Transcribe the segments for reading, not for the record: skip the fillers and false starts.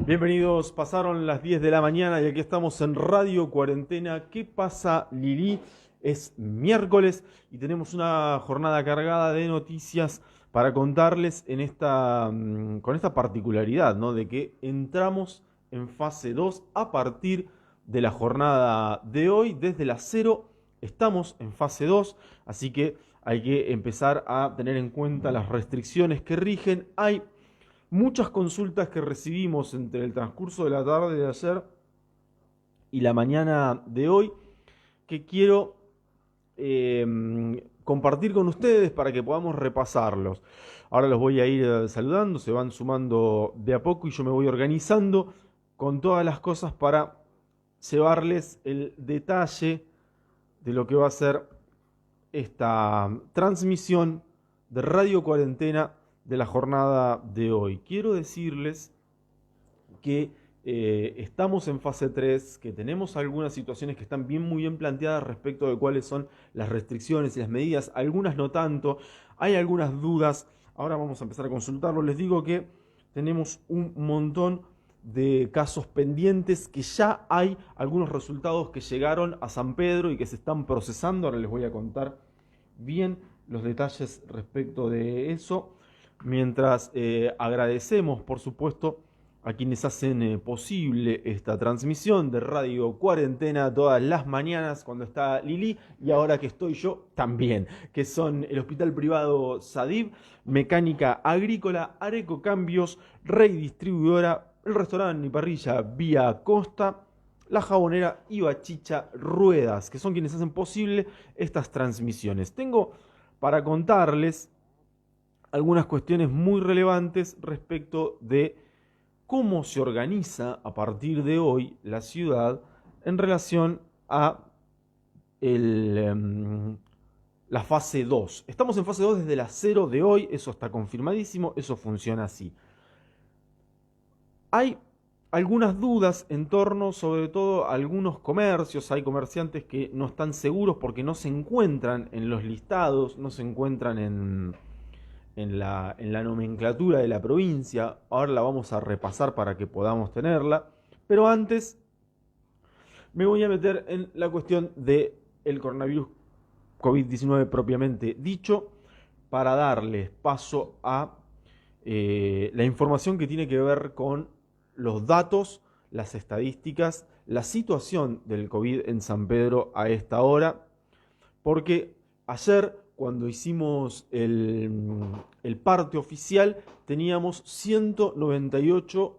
Bienvenidos, pasaron las 10 de la mañana y aquí estamos en Radio Cuarentena. ¿Qué pasa, Lili? Es miércoles y tenemos una jornada cargada de noticias para contarles con esta particularidad, ¿no? De que entramos en fase 2 a partir de la jornada de hoy. Desde las 0 estamos en fase 2, así que hay que empezar a tener en cuenta las restricciones que rigen. Hay muchas consultas que recibimos entre el transcurso de la tarde de ayer y la mañana de hoy que quiero compartir con ustedes para que podamos repasarlos. Ahora los voy a ir saludando, se van sumando de a poco y yo me voy organizando con todas las cosas para llevarles el detalle de lo que va a ser esta transmisión de Radio Cuarentena de la jornada de hoy. Quiero decirles que estamos en fase 3, que tenemos algunas situaciones que están muy bien planteadas respecto de cuáles son las restricciones y las medidas, algunas no tanto, hay algunas dudas, ahora vamos a empezar a consultarlo. Les digo que tenemos un montón de casos pendientes, que ya hay algunos resultados que llegaron a San Pedro y que se están procesando. Ahora les voy a contar bien los detalles respecto de eso. Mientras agradecemos, por supuesto, a quienes hacen posible esta transmisión de Radio Cuarentena todas las mañanas cuando está Lili y ahora que estoy yo también, que son el Hospital Privado Sadib, Mecánica Agrícola, Areco Cambios, Rey Distribuidora, el restaurante y parrilla Vía Costa, la Jabonera y Bachicha Ruedas, que son quienes hacen posible estas transmisiones. Tengo para contarles algunas cuestiones muy relevantes respecto de cómo se organiza a partir de hoy la ciudad en relación a la fase 2. Estamos en fase 2 desde la 0 de hoy, eso está confirmadísimo, eso funciona así. Hay algunas dudas en torno, sobre todo, a algunos comercios. Hay comerciantes que no están seguros porque no se encuentran en los listados, no se encuentran en la nomenclatura de la provincia. Ahora la vamos a repasar para que podamos tenerla. Pero antes me voy a meter en la cuestión del coronavirus COVID-19 propiamente dicho, para darles paso a la información que tiene que ver con los datos, las estadísticas, la situación del COVID en San Pedro a esta hora, porque ayer, cuando hicimos el parte oficial, teníamos 198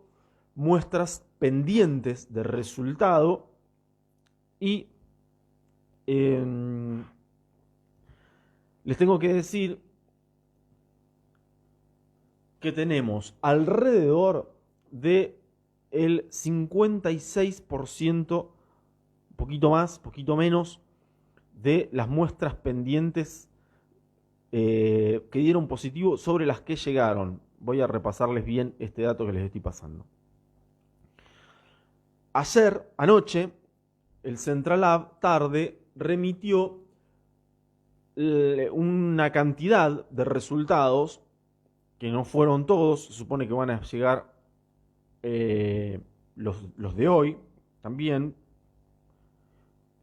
muestras pendientes de resultado y les tengo que decir que tenemos alrededor de el 56%, poquito más, poquito menos, de las muestras pendientes que dieron positivo sobre las que llegaron. Voy a repasarles bien este dato que les estoy pasando. Ayer, anoche, el Central Lab tarde remitió una cantidad de resultados que no fueron todos. Se supone que van a llegar los de hoy también.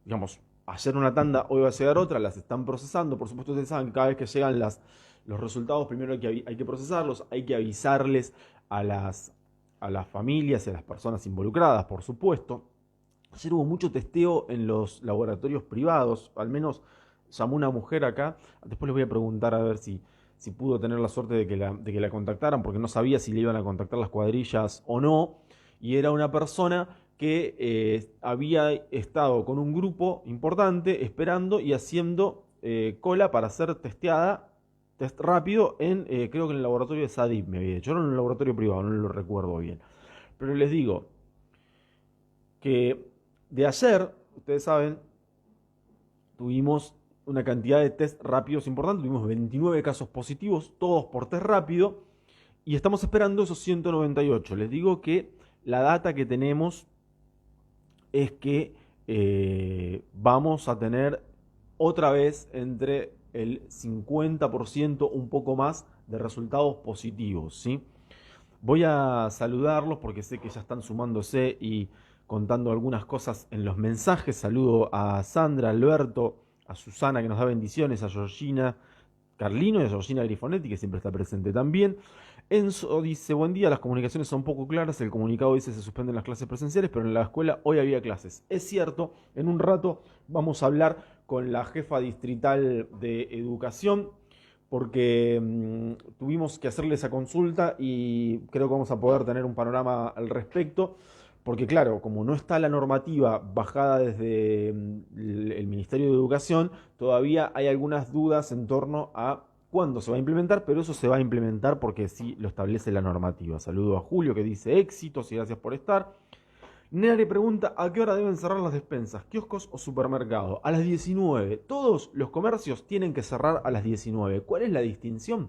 Digamos, ayer una tanda, hoy va a llegar otra, las están procesando. Por supuesto, ustedes saben que cada vez que llegan los resultados, primero hay que procesarlos, hay que avisarles a las familias y a las personas involucradas, por supuesto. Ayer hubo mucho testeo en los laboratorios privados, al menos llamó una mujer acá. Después les voy a preguntar a ver si pudo tener la suerte de que la contactaran, porque no sabía si le iban a contactar las cuadrillas o no. Y era una persona que había estado con un grupo importante esperando y haciendo cola para ser testeada, test rápido, creo que en el laboratorio de Sadib me había hecho. Era en un laboratorio privado, no lo recuerdo bien. Pero les digo que de ayer, ustedes saben, tuvimos una cantidad de test rápidos importante. Tuvimos 29 casos positivos, todos por test rápido, y estamos esperando esos 198. Les digo que la data que tenemos es que vamos a tener otra vez entre el 50%, un poco más, de resultados positivos, ¿sí? Voy a saludarlos porque sé que ya están sumándose y contando algunas cosas en los mensajes. Saludo a Sandra, a Alberto, a Susana que nos da bendiciones, a Georgina Carlino y a Georgina Grifonetti que siempre está presente también. Enzo dice, buen día, las comunicaciones son poco claras, el comunicado dice se suspenden las clases presenciales, pero en la escuela hoy había clases. Es cierto, en un rato vamos a hablar con la jefa distrital de educación, porque tuvimos que hacerle esa consulta y creo que vamos a poder tener un panorama al respecto, porque claro, como no está la normativa bajada desde el Ministerio de Educación, todavía hay algunas dudas en torno a cuándo se va a implementar, pero eso se va a implementar porque sí lo establece la normativa. Saludo a Julio que dice éxitos y gracias por estar. Nea le pregunta a qué hora deben cerrar las despensas, kioscos o supermercados. A las 19. Todos los comercios tienen que cerrar a las 19. ¿Cuál es la distinción?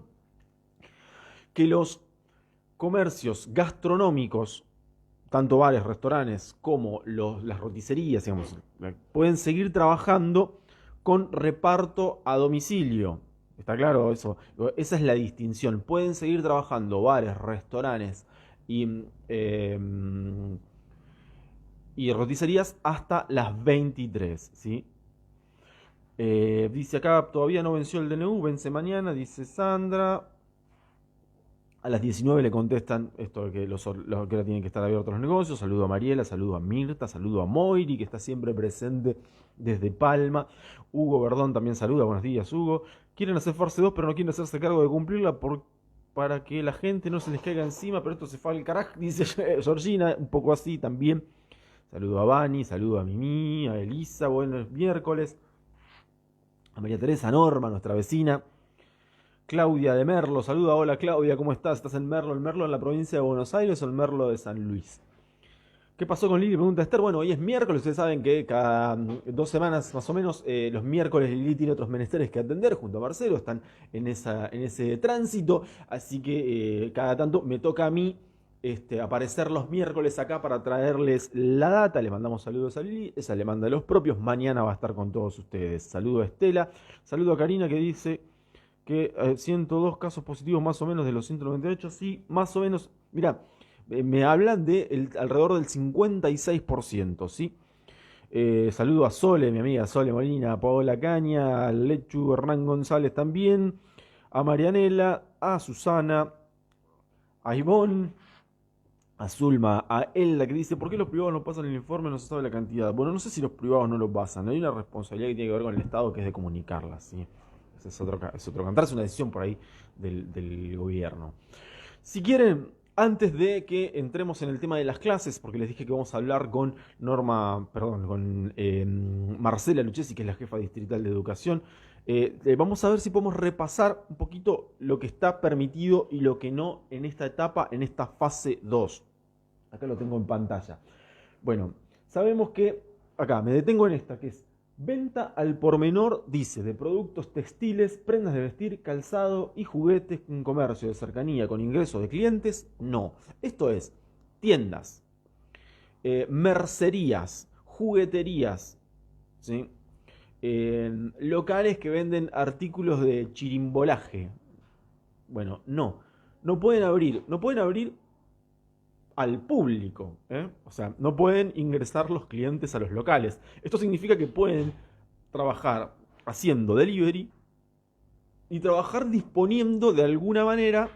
Que los comercios gastronómicos, tanto bares, restaurantes como las roticerías, digamos, pueden seguir trabajando con reparto a domicilio. ¿Está claro eso? Esa es la distinción. Pueden seguir trabajando bares, restaurantes y roticerías hasta las 23, ¿sí? Dice acá, todavía no venció el DNU, vence mañana, dice Sandra. A las 19 le contestan esto de que que ahora tienen que estar abiertos los negocios. Saludo a Mariela, saludo a Mirta, saludo a Moiri, que está siempre presente desde Palma. Hugo Verdón también saluda, buenos días Hugo. Quieren hacer fase 2, pero no quieren hacerse cargo de cumplirla para que la gente no se les caiga encima, pero esto se fue al carajo, dice Georgina, un poco así también. Saludo a Bani, saludo a Mimi, a Elisa, buenos miércoles. A María Teresa Norma, nuestra vecina. Claudia de Merlo, saluda, hola Claudia, ¿cómo estás? ¿Estás en Merlo? ¿El Merlo en la provincia de Buenos Aires o el Merlo de San Luis? ¿Qué pasó con Lili? Pregunta Esther. Bueno, hoy es miércoles, ustedes saben que cada 2 semanas más o menos, los miércoles Lili tiene otros menesteres que atender junto a Marcelo, están en ese tránsito, así que cada tanto me toca a mí aparecer los miércoles acá para traerles la data. Les mandamos saludos a Lili, esa le manda a los propios, mañana va a estar con todos ustedes. Saludo a Estela, saludo a Karina que dice que 102 casos positivos más o menos de los 198, sí, más o menos, mira, me hablan de alrededor del 56%, ¿sí? Saludo a Sole, mi amiga Sole Molina, a Paola Caña, a Lechu Hernán González también, a Marianela, a Susana, a Ivonne, a Zulma, a Elda que dice, ¿por qué los privados no pasan el informe? No se sabe la cantidad. Bueno, no sé si los privados no lo pasan, hay una responsabilidad que tiene que ver con el Estado que es de comunicarla, ¿sí? Es otro cantar, es una decisión por ahí del gobierno. Si quieren, antes de que entremos en el tema de las clases, porque les dije que vamos a hablar con Marcela Lucchesi, que es la jefa distrital de educación, vamos a ver si podemos repasar un poquito lo que está permitido y lo que no en esta etapa, en esta fase 2. Acá lo tengo en pantalla. Bueno, sabemos que, acá me detengo en esta, que es venta al por menor, dice, de productos textiles, prendas de vestir, calzado y juguetes en comercio de cercanía con ingreso de clientes, no. Esto es, tiendas, mercerías, jugueterías, ¿sí? Locales que venden artículos de chirimbolaje. Bueno, no. No pueden abrir al público, ¿eh? O sea, no pueden ingresar los clientes a los locales. Esto significa que pueden trabajar haciendo delivery y trabajar disponiendo de alguna manera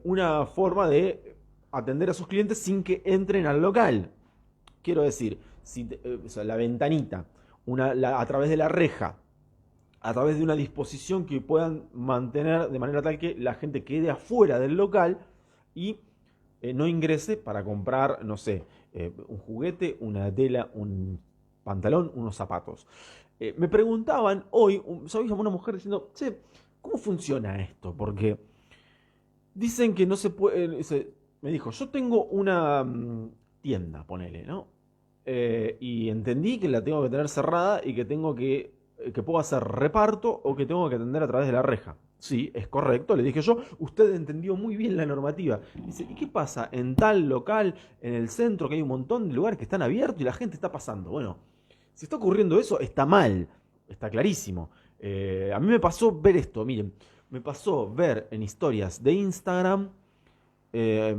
una forma de atender a sus clientes sin que entren al local. Quiero decir, o sea, la ventanita, a través de la reja, a través de una disposición que puedan mantener de manera tal que la gente quede afuera del local y no ingrese para comprar, no sé, un juguete, una tela, un pantalón, unos zapatos. Me preguntaban hoy, ¿sabéis? Una mujer diciendo, che, ¿cómo funciona esto? Porque dicen que no se puede, me dijo, yo tengo una tienda, ponele, ¿no? Y entendí que la tengo que tener cerrada y que puedo hacer reparto o que tengo que atender a través de la reja. Sí, es correcto, le dije yo, usted entendió muy bien la normativa. Dice, ¿y qué pasa en tal local, en el centro, que hay un montón de lugares que están abiertos y la gente está pasando? Bueno, si está ocurriendo eso, está mal, está clarísimo. A mí me pasó ver esto, miren, me pasó ver en historias de Instagram eh,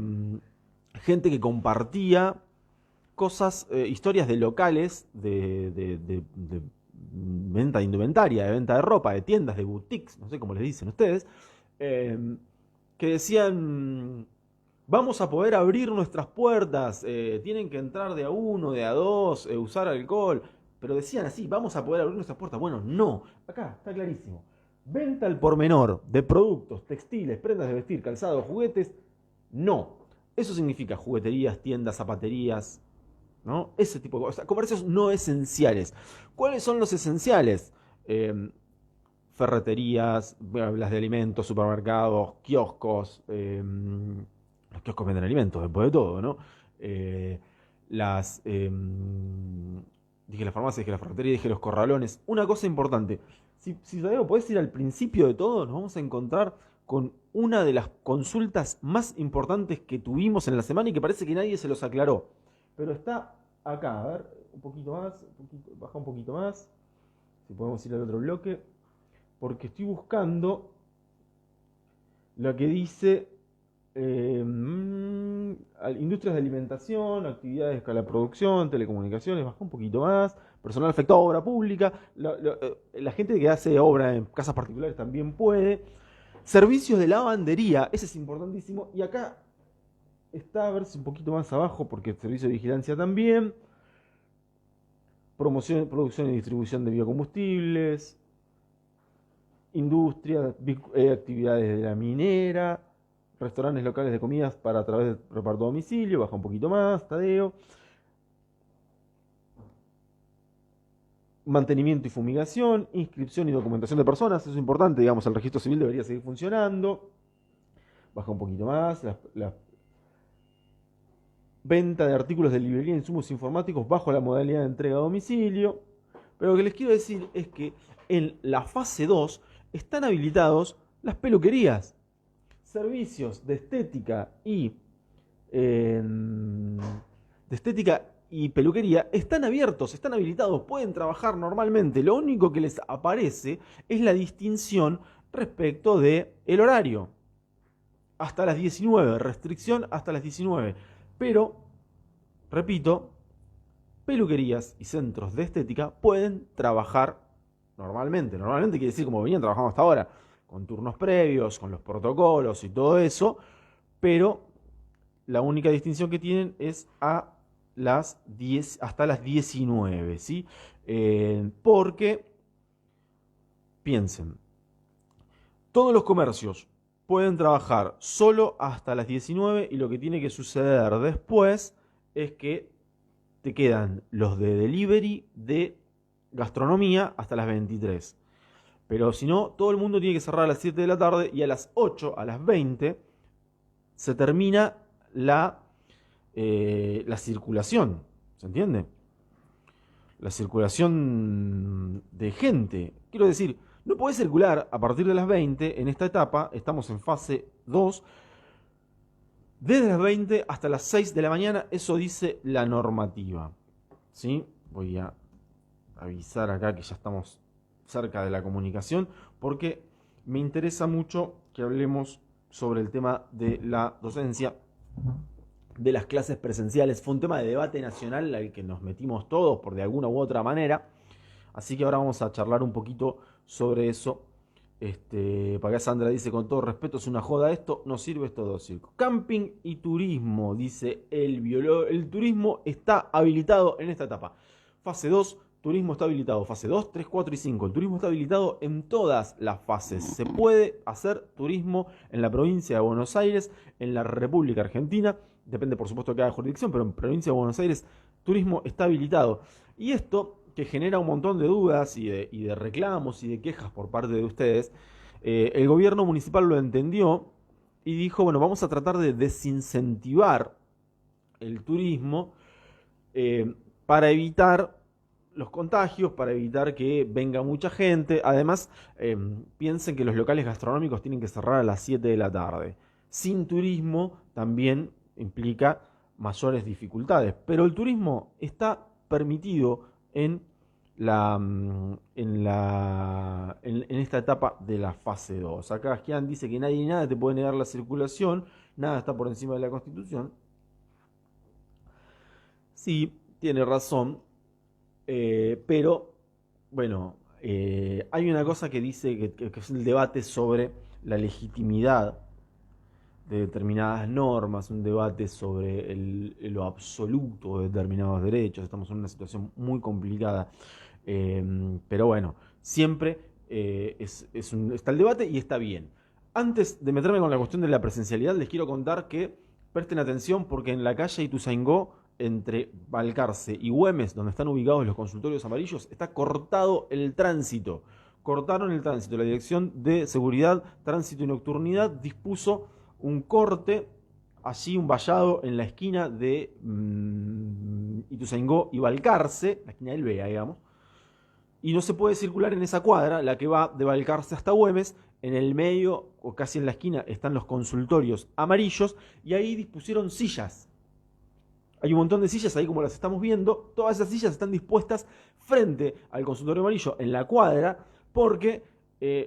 gente que compartía cosas, historias de locales de venta de indumentaria, de venta de ropa, de tiendas, de boutiques, no sé cómo les dicen ustedes, eh, que decían, vamos a poder abrir nuestras puertas, tienen que entrar de a uno, de a dos, usar alcohol, pero decían así, vamos a poder abrir nuestras puertas. Bueno, no, acá está clarísimo. Venta al por menor de productos, textiles, prendas de vestir, calzado, juguetes, no. Eso significa jugueterías, tiendas, zapaterías, ¿no? Ese tipo de cosas. Comercios no esenciales. ¿Cuáles son los esenciales? Ferreterías, las de alimentos, supermercados, kioscos. Los kioscos venden alimentos, después de todo, ¿no? Eh, las. Dije la farmacia, dije la ferretería, dije los corralones. Una cosa importante. Si todavía podés ir al principio de todo, nos vamos a encontrar con una de las consultas más importantes que tuvimos en la semana y que parece que nadie se los aclaró. Pero está acá, a ver, un poquito más, baja un poquito más, si podemos ir al otro bloque, porque estoy buscando lo que dice industrias de alimentación, actividades para la producción, telecomunicaciones, baja un poquito más, personal afectado a obra pública, la gente que hace obra en casas particulares también puede, servicios de lavandería, ese es importantísimo, y acá está, a ver si un poquito más abajo, porque el servicio de vigilancia también. Promoción, producción y distribución de biocombustibles. Industria, actividades de la minera. Restaurantes locales de comidas para a través de reparto a domicilio. Baja un poquito más, Tadeo. Mantenimiento y fumigación. Inscripción y documentación de personas. Eso es importante, digamos, el registro civil debería seguir funcionando. Baja un poquito más. Venta de artículos de librería e insumos informáticos bajo la modalidad de entrega a domicilio. Pero lo que les quiero decir es que en la fase 2 están habilitados las peluquerías. Servicios de estética y peluquería están abiertos, están habilitados, pueden trabajar normalmente. Lo único que les aparece es la distinción respecto de el horario. Hasta las 19, restricción hasta las 19. Pero, repito, peluquerías y centros de estética pueden trabajar normalmente. Normalmente quiere decir como venían trabajando hasta ahora, con turnos previos, con los protocolos y todo eso, pero la única distinción que tienen es a las 10, hasta las 19, ¿sí? Porque, piensen, todos los comercios pueden trabajar solo hasta las 19 y lo que tiene que suceder después es que te quedan los de delivery de gastronomía hasta las 23. Pero si no, todo el mundo tiene que cerrar a las 7 de la tarde y a las 8, a las 20, se termina la circulación. ¿Se entiende? La circulación de gente. Quiero decir, no podés circular a partir de las 20 en esta etapa, estamos en fase 2, desde las 20 hasta las 6 de la mañana, eso dice la normativa. ¿Sí? Voy a avisar acá que ya estamos cerca de la comunicación, porque me interesa mucho que hablemos sobre el tema de la docencia, de las clases presenciales. Fue un tema de debate nacional al que nos metimos todos por de alguna u otra manera. Así que ahora vamos a charlar un poquito sobre eso. Para acá Sandra dice, con todo respeto, es una joda esto, no sirve, es todo circo. Camping y turismo, dice el biólogo. El turismo está habilitado en esta etapa. Fase 2, turismo está habilitado. Fase 2, 3, 4 y 5. El turismo está habilitado en todas las fases. Se puede hacer turismo en la provincia de Buenos Aires, en la República Argentina. Depende, por supuesto, de cada jurisdicción, pero en provincia de Buenos Aires, turismo está habilitado. Y esto, que genera un montón de dudas y de reclamos y de quejas por parte de ustedes, el gobierno municipal lo entendió y dijo, bueno, vamos a tratar de desincentivar el turismo para evitar los contagios, para evitar que venga mucha gente. Además, piensen que los locales gastronómicos tienen que cerrar a las 7 de la tarde. Sin turismo también implica mayores dificultades, pero el turismo está permitido en en esta etapa de la fase 2. Acá Asquian dice que nadie y nada te puede negar la circulación, nada está por encima de la Constitución. Sí, tiene razón, pero bueno, hay una cosa que dice que es el debate sobre la legitimidad de determinadas normas, un debate sobre lo absoluto de determinados derechos. Estamos en una situación muy complicada, pero bueno, siempre está el debate y está bien. Antes de meterme con la cuestión de la presencialidad, les quiero contar que presten atención porque en la calle Ituzaingó, entre Balcarce y Güemes, donde están ubicados los consultorios amarillos, está cortado el tránsito. Cortaron el tránsito. La Dirección de Seguridad, Tránsito y Nocturnidad dispuso un corte, allí un vallado en la esquina de Ituzaingó y Balcarce, la esquina del Vega, digamos, y no se puede circular en esa cuadra, la que va de Balcarce hasta Güemes. En el medio, o casi en la esquina, están los consultorios amarillos, y ahí dispusieron sillas. Hay un montón de sillas ahí como las estamos viendo. Todas esas sillas están dispuestas frente al consultorio amarillo en la cuadra, porque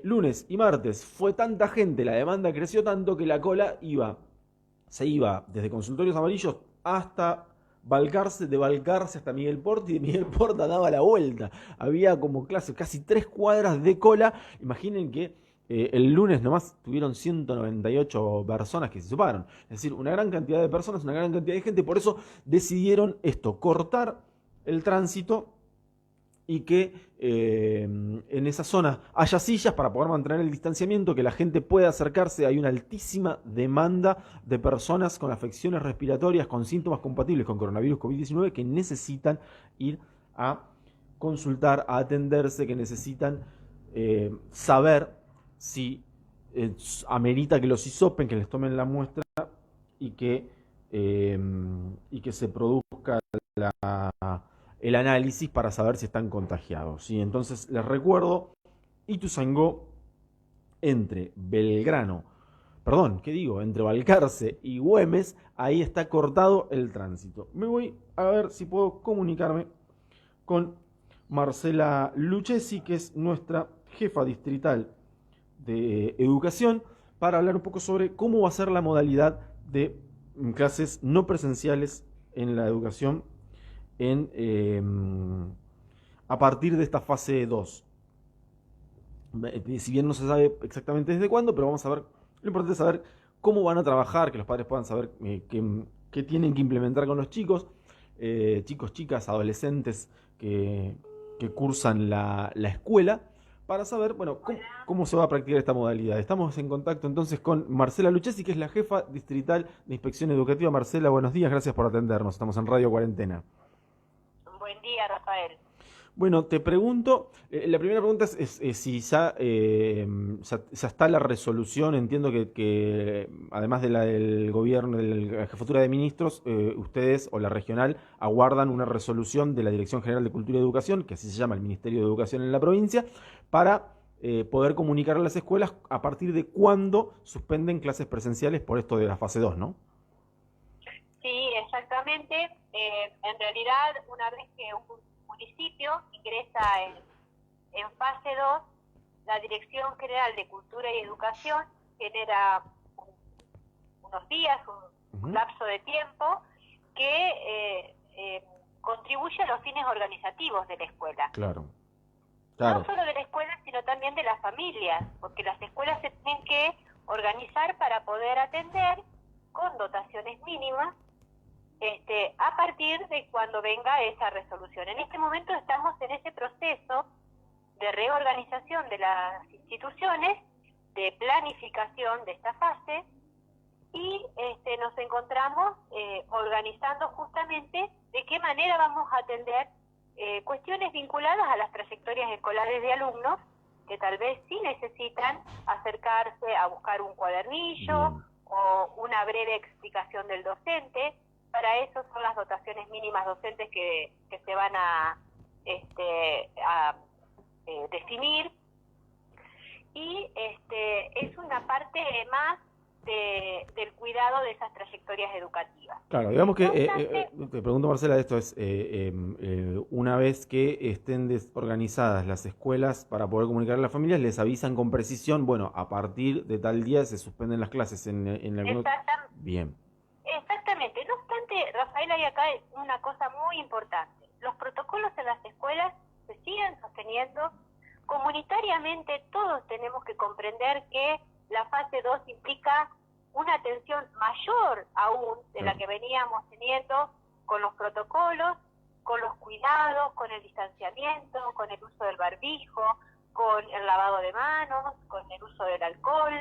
lunes y martes fue tanta gente, la demanda creció tanto que la cola se iba desde consultorios amarillos hasta Balcarce, de Balcarce hasta Miguel Porta, y de Miguel Porta daba la vuelta. Había como casi 3 cuadras de cola. Imaginen que el lunes nomás tuvieron 198 personas que se suparon. Es decir, una gran cantidad de personas, una gran cantidad de gente. Por eso decidieron esto, cortar el tránsito y que en esa zona haya sillas para poder mantener el distanciamiento, que la gente pueda acercarse. Hay una altísima demanda de personas con afecciones respiratorias, con síntomas compatibles con coronavirus COVID-19, que necesitan ir a consultar, a atenderse, que necesitan saber si amerita que los hisopen, que les tomen la muestra y que, eh, y que se produzca el análisis para saber si están contagiados. ¿Sí? Entonces, les recuerdo, Ituzaingó, entre Belgrano, perdón, ¿qué digo? Entre Balcarce y Güemes, ahí está cortado el tránsito. Me voy a ver si puedo comunicarme con Marcela Lucchesi, que es nuestra jefa distrital de educación, para hablar un poco sobre cómo va a ser la modalidad de clases no presenciales en la educación a partir de esta fase 2. Si bien no se sabe exactamente desde cuándo, pero vamos a ver, lo importante es saber cómo van a trabajar, que los padres puedan saber qué tienen que implementar con los chicos, chicos, chicas, adolescentes que cursan la escuela, para saber, bueno, cómo se va a practicar esta modalidad. Estamos en contacto entonces con Marcela Lucchesi, que es la jefa distrital de inspección educativa. Marcela, buenos días, gracias por atendernos. Estamos en Radio Cuarentena. Buen día, Rafael. Bueno, te pregunto, la primera pregunta es si ya está la resolución. Entiendo que además de la del gobierno, de la jefatura de ministros, ustedes o la regional aguardan una resolución de la Dirección General de Cultura y Educación, que así se llama el Ministerio de Educación en la provincia, para poder comunicar a las escuelas a partir de cuándo suspenden clases presenciales por esto de la fase 2, ¿no? Sí, exactamente. En realidad, una vez que un municipio ingresa en fase 2, la Dirección General de Cultura y Educación genera unos días, un lapso de tiempo que contribuye a los fines organizativos de la escuela. Claro. No solo de la escuela, sino también de las familias, porque las escuelas se tienen que organizar para poder atender con dotaciones mínimas a partir de cuando venga esa resolución. En este momento estamos en ese proceso de reorganización de las instituciones, de planificación de esta fase, y nos encontramos organizando justamente de qué manera vamos a atender cuestiones vinculadas a las trayectorias escolares de alumnos que tal vez sí necesitan acercarse a buscar un cuadernillo o una breve explicación del docente. Para eso son las dotaciones mínimas docentes que se van a definir, y es una parte más del cuidado de esas trayectorias educativas. Claro, digamos que, No obstante, te pregunto Marcela, esto es, una vez que estén desorganizadas las escuelas para poder comunicar a las familias, les avisan con precisión, bueno, a partir de tal día se suspenden las clases en algunos... Bien. Exactamente. No obstante, Rafael, hay acá una cosa muy importante. Los protocolos en las escuelas se siguen sosteniendo. Comunitariamente todos tenemos que comprender que la fase 2 implica una atención mayor aún de la que veníamos teniendo con los protocolos, con los cuidados, con el distanciamiento, con el uso del barbijo, con el lavado de manos, con el uso del alcohol.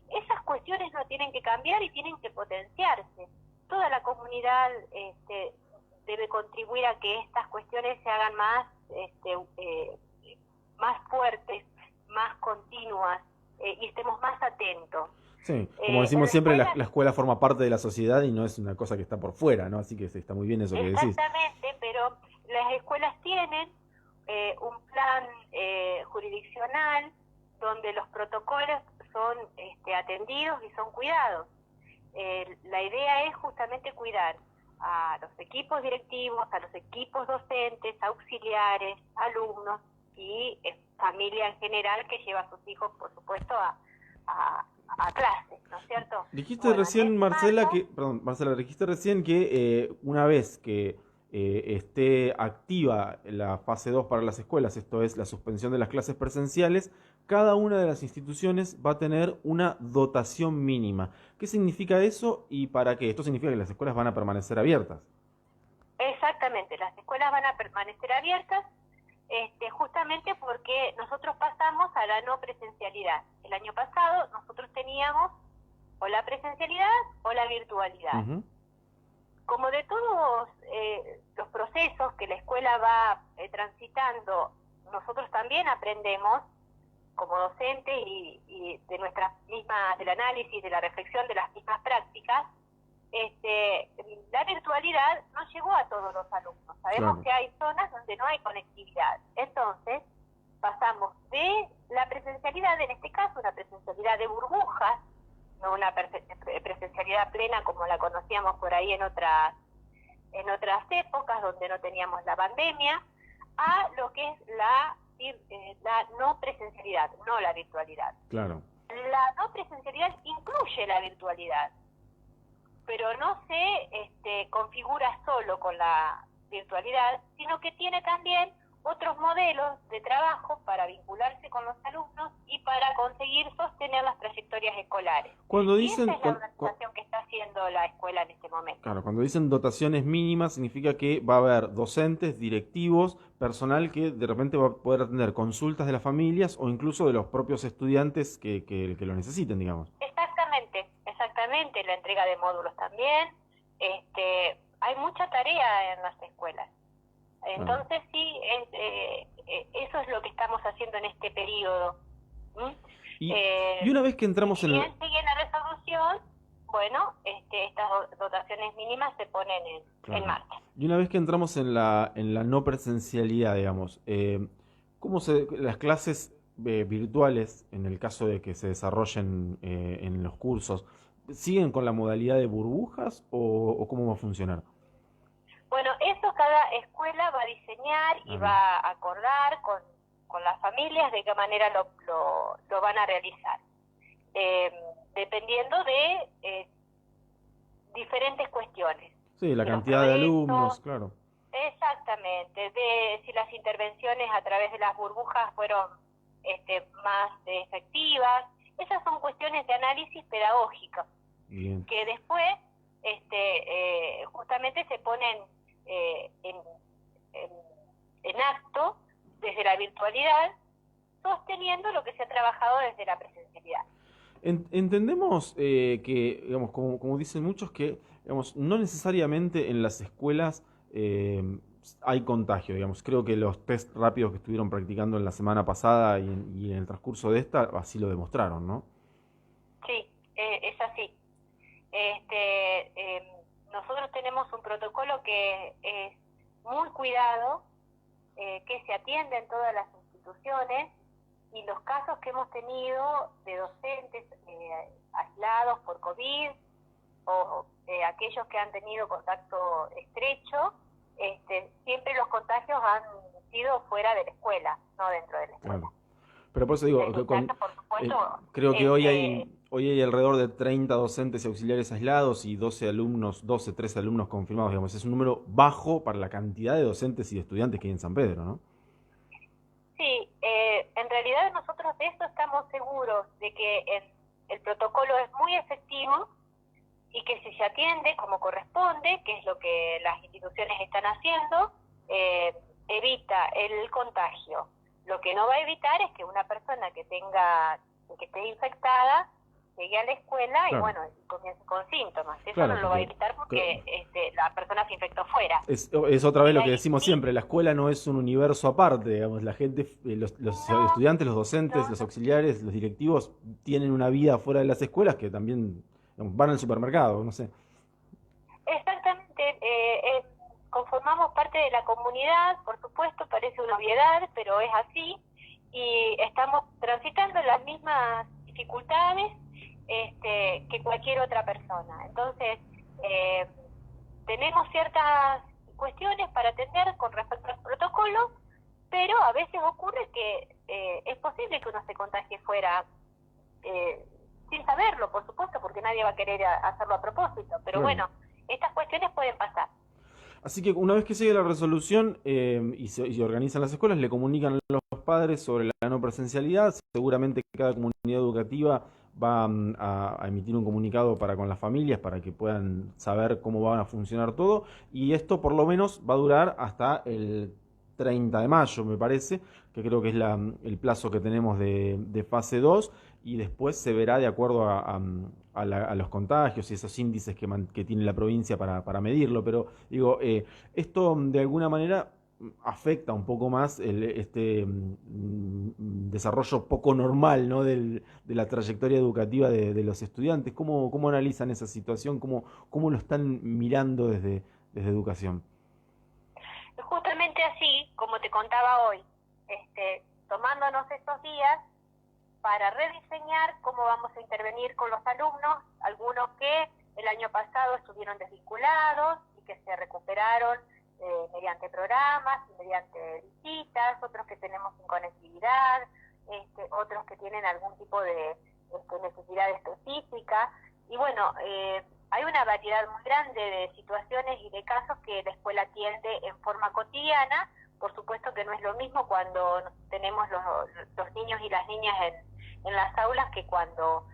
Esas cuestiones no tienen que cambiar y tienen que potenciarse. Toda la comunidad debe contribuir a que estas cuestiones se hagan más, más fuertes, más continuas, y estemos más atentos. Sí, como decimos siempre, la escuela forma parte de la sociedad y no es una cosa que está por fuera, ¿no? Así que está muy bien eso que decís. Exactamente, pero las escuelas tienen un plan jurisdiccional donde los protocolos son atendidos y son cuidados. La idea es justamente cuidar a los equipos directivos, a los equipos docentes, auxiliares, alumnos y familia en general que lleva a sus hijos, por supuesto, a clases, ¿no es cierto? Dijiste recién, Marcela, dijiste recién que una vez que esté activa la fase 2 para las escuelas, esto es la suspensión de las clases presenciales, cada una de las instituciones va a tener una dotación mínima. ¿Qué significa eso y para qué? Esto significa que las escuelas van a permanecer abiertas. Exactamente, las escuelas van a permanecer abiertas, justamente porque nosotros pasamos a la no presencialidad. El año pasado nosotros teníamos o la presencialidad o la virtualidad. Uh-huh. Como de todos los procesos que la escuela va transitando, nosotros también aprendemos como docentes y de nuestras mismas, del análisis, de la reflexión de las mismas prácticas. La virtualidad no llegó a todos los alumnos. Sabemos que hay zonas donde no hay conectividad. Entonces, pasamos de la presencialidad, en este caso, una presencialidad de burbujas, no una presencialidad plena como la conocíamos por ahí en otras épocas donde no teníamos la pandemia, a lo que es la no presencialidad, no la virtualidad. Claro. La no presencialidad incluye la virtualidad, pero no se configura solo con la virtualidad, sino que tiene también otros modelos de trabajo para vincularse con los alumnos y para conseguir sostener las trayectorias escolares. Cuando dicen, y esa es la organización que está haciendo la escuela en este momento. Claro, cuando dicen dotaciones mínimas significa que va a haber docentes, directivos, personal que de repente va a poder atender consultas de las familias o incluso de los propios estudiantes que lo necesiten, digamos. Exactamente, la entrega de módulos también. Hay mucha tarea en las escuelas. Entonces sí, eso es lo que estamos haciendo en este periodo. Y una vez que entramos en... Si bien sigue la resolución, bueno, estas dotaciones mínimas se ponen en marcha. Y una vez que entramos en la no presencialidad, digamos, ¿cómo las clases virtuales, en el caso de que se desarrollen en los cursos, siguen con la modalidad de burbujas o cómo va a funcionar? Bueno, eso cada escuela va a diseñar y va a acordar con las familias de qué manera lo van a realizar. Dependiendo de diferentes cuestiones. Sí, la cantidad de alumnos, claro. Exactamente, de si las intervenciones a través de las burbujas fueron más efectivas. Esas son cuestiones de análisis pedagógico. Bien. Que después justamente se ponen en acto desde la virtualidad, sosteniendo lo que se ha trabajado desde la presencialidad. Entendemos que, digamos, como dicen muchos, que digamos, no necesariamente en las escuelas hay contagio, digamos. Creo que los test rápidos que estuvieron practicando en la semana pasada y en el transcurso de esta, así lo demostraron, ¿no? Sí, es así. Nosotros tenemos un protocolo que es muy cuidado, que se atiende en todas las instituciones, y los casos que hemos tenido de docentes aislados por COVID o aquellos que han tenido contacto estrecho, siempre los contagios han sido fuera de la escuela, no dentro de la escuela. Claro. Pero por eso digo, Por supuesto, creo que hoy hay alrededor de 30 docentes y auxiliares aislados y 12 alumnos, 13 alumnos confirmados, digamos. Es un número bajo para la cantidad de docentes y de estudiantes que hay en San Pedro, ¿no? Sí, en realidad nosotros de eso estamos seguros, de que el protocolo es muy efectivo y que si se atiende como corresponde, que es lo que las instituciones están haciendo, evita el contagio. Lo que no va a evitar es que una persona que esté infectada llegue a la escuela y Claro. bueno, y comience con síntomas. Eso Claro, no lo va a porque- evitar porque la persona se infectó fuera. Es otra vez lo que Ahí decimos sí. siempre, la escuela no es un universo aparte, digamos, la gente, los No, estudiantes, los docentes, no. los auxiliares, los directivos tienen una vida fuera de las escuelas que también, digamos, van al supermercado, no sé. Exactamente, conformamos parte de la comunidad, por supuesto, parece una obviedad, pero es así, y estamos transitando las mismas dificultades que cualquier otra persona. Entonces, tenemos ciertas cuestiones para atender con respecto al protocolo, pero a veces ocurre que es posible que uno se contagie fuera, sin saberlo, por supuesto, porque nadie va a querer hacerlo a propósito, pero Claro. bueno, estas cuestiones pueden pasar. Así que una vez que llegue la resolución y se organizan las escuelas, le comunican a los padres sobre la no presencialidad. Seguramente cada comunidad educativa va a emitir un comunicado para con las familias para que puedan saber cómo van a funcionar todo. Y esto por lo menos va a durar hasta el 30 de mayo, me parece, que creo que es el plazo que tenemos de fase 2 y después se verá de acuerdo a los contagios y esos índices que tiene la provincia para medirlo, pero digo, esto de alguna manera afecta un poco más este desarrollo poco normal, ¿no? de la trayectoria educativa de los estudiantes. ¿Cómo analizan esa situación? ¿Cómo lo están mirando desde educación? Justamente así, como te contaba hoy, tomándonos estos días para rediseñar cómo vamos a intervenir con los alumnos, algunos que el año pasado estuvieron desvinculados y que se recuperaron mediante programas y mediante visitas, otros que tenemos sin conectividad, otros que tienen algún tipo de necesidad específica. Y bueno, hay una variedad muy grande de situaciones y de casos que la escuela atiende en forma cotidiana. Por supuesto que no es lo mismo cuando tenemos los niños y las niñas en las aulas que cuando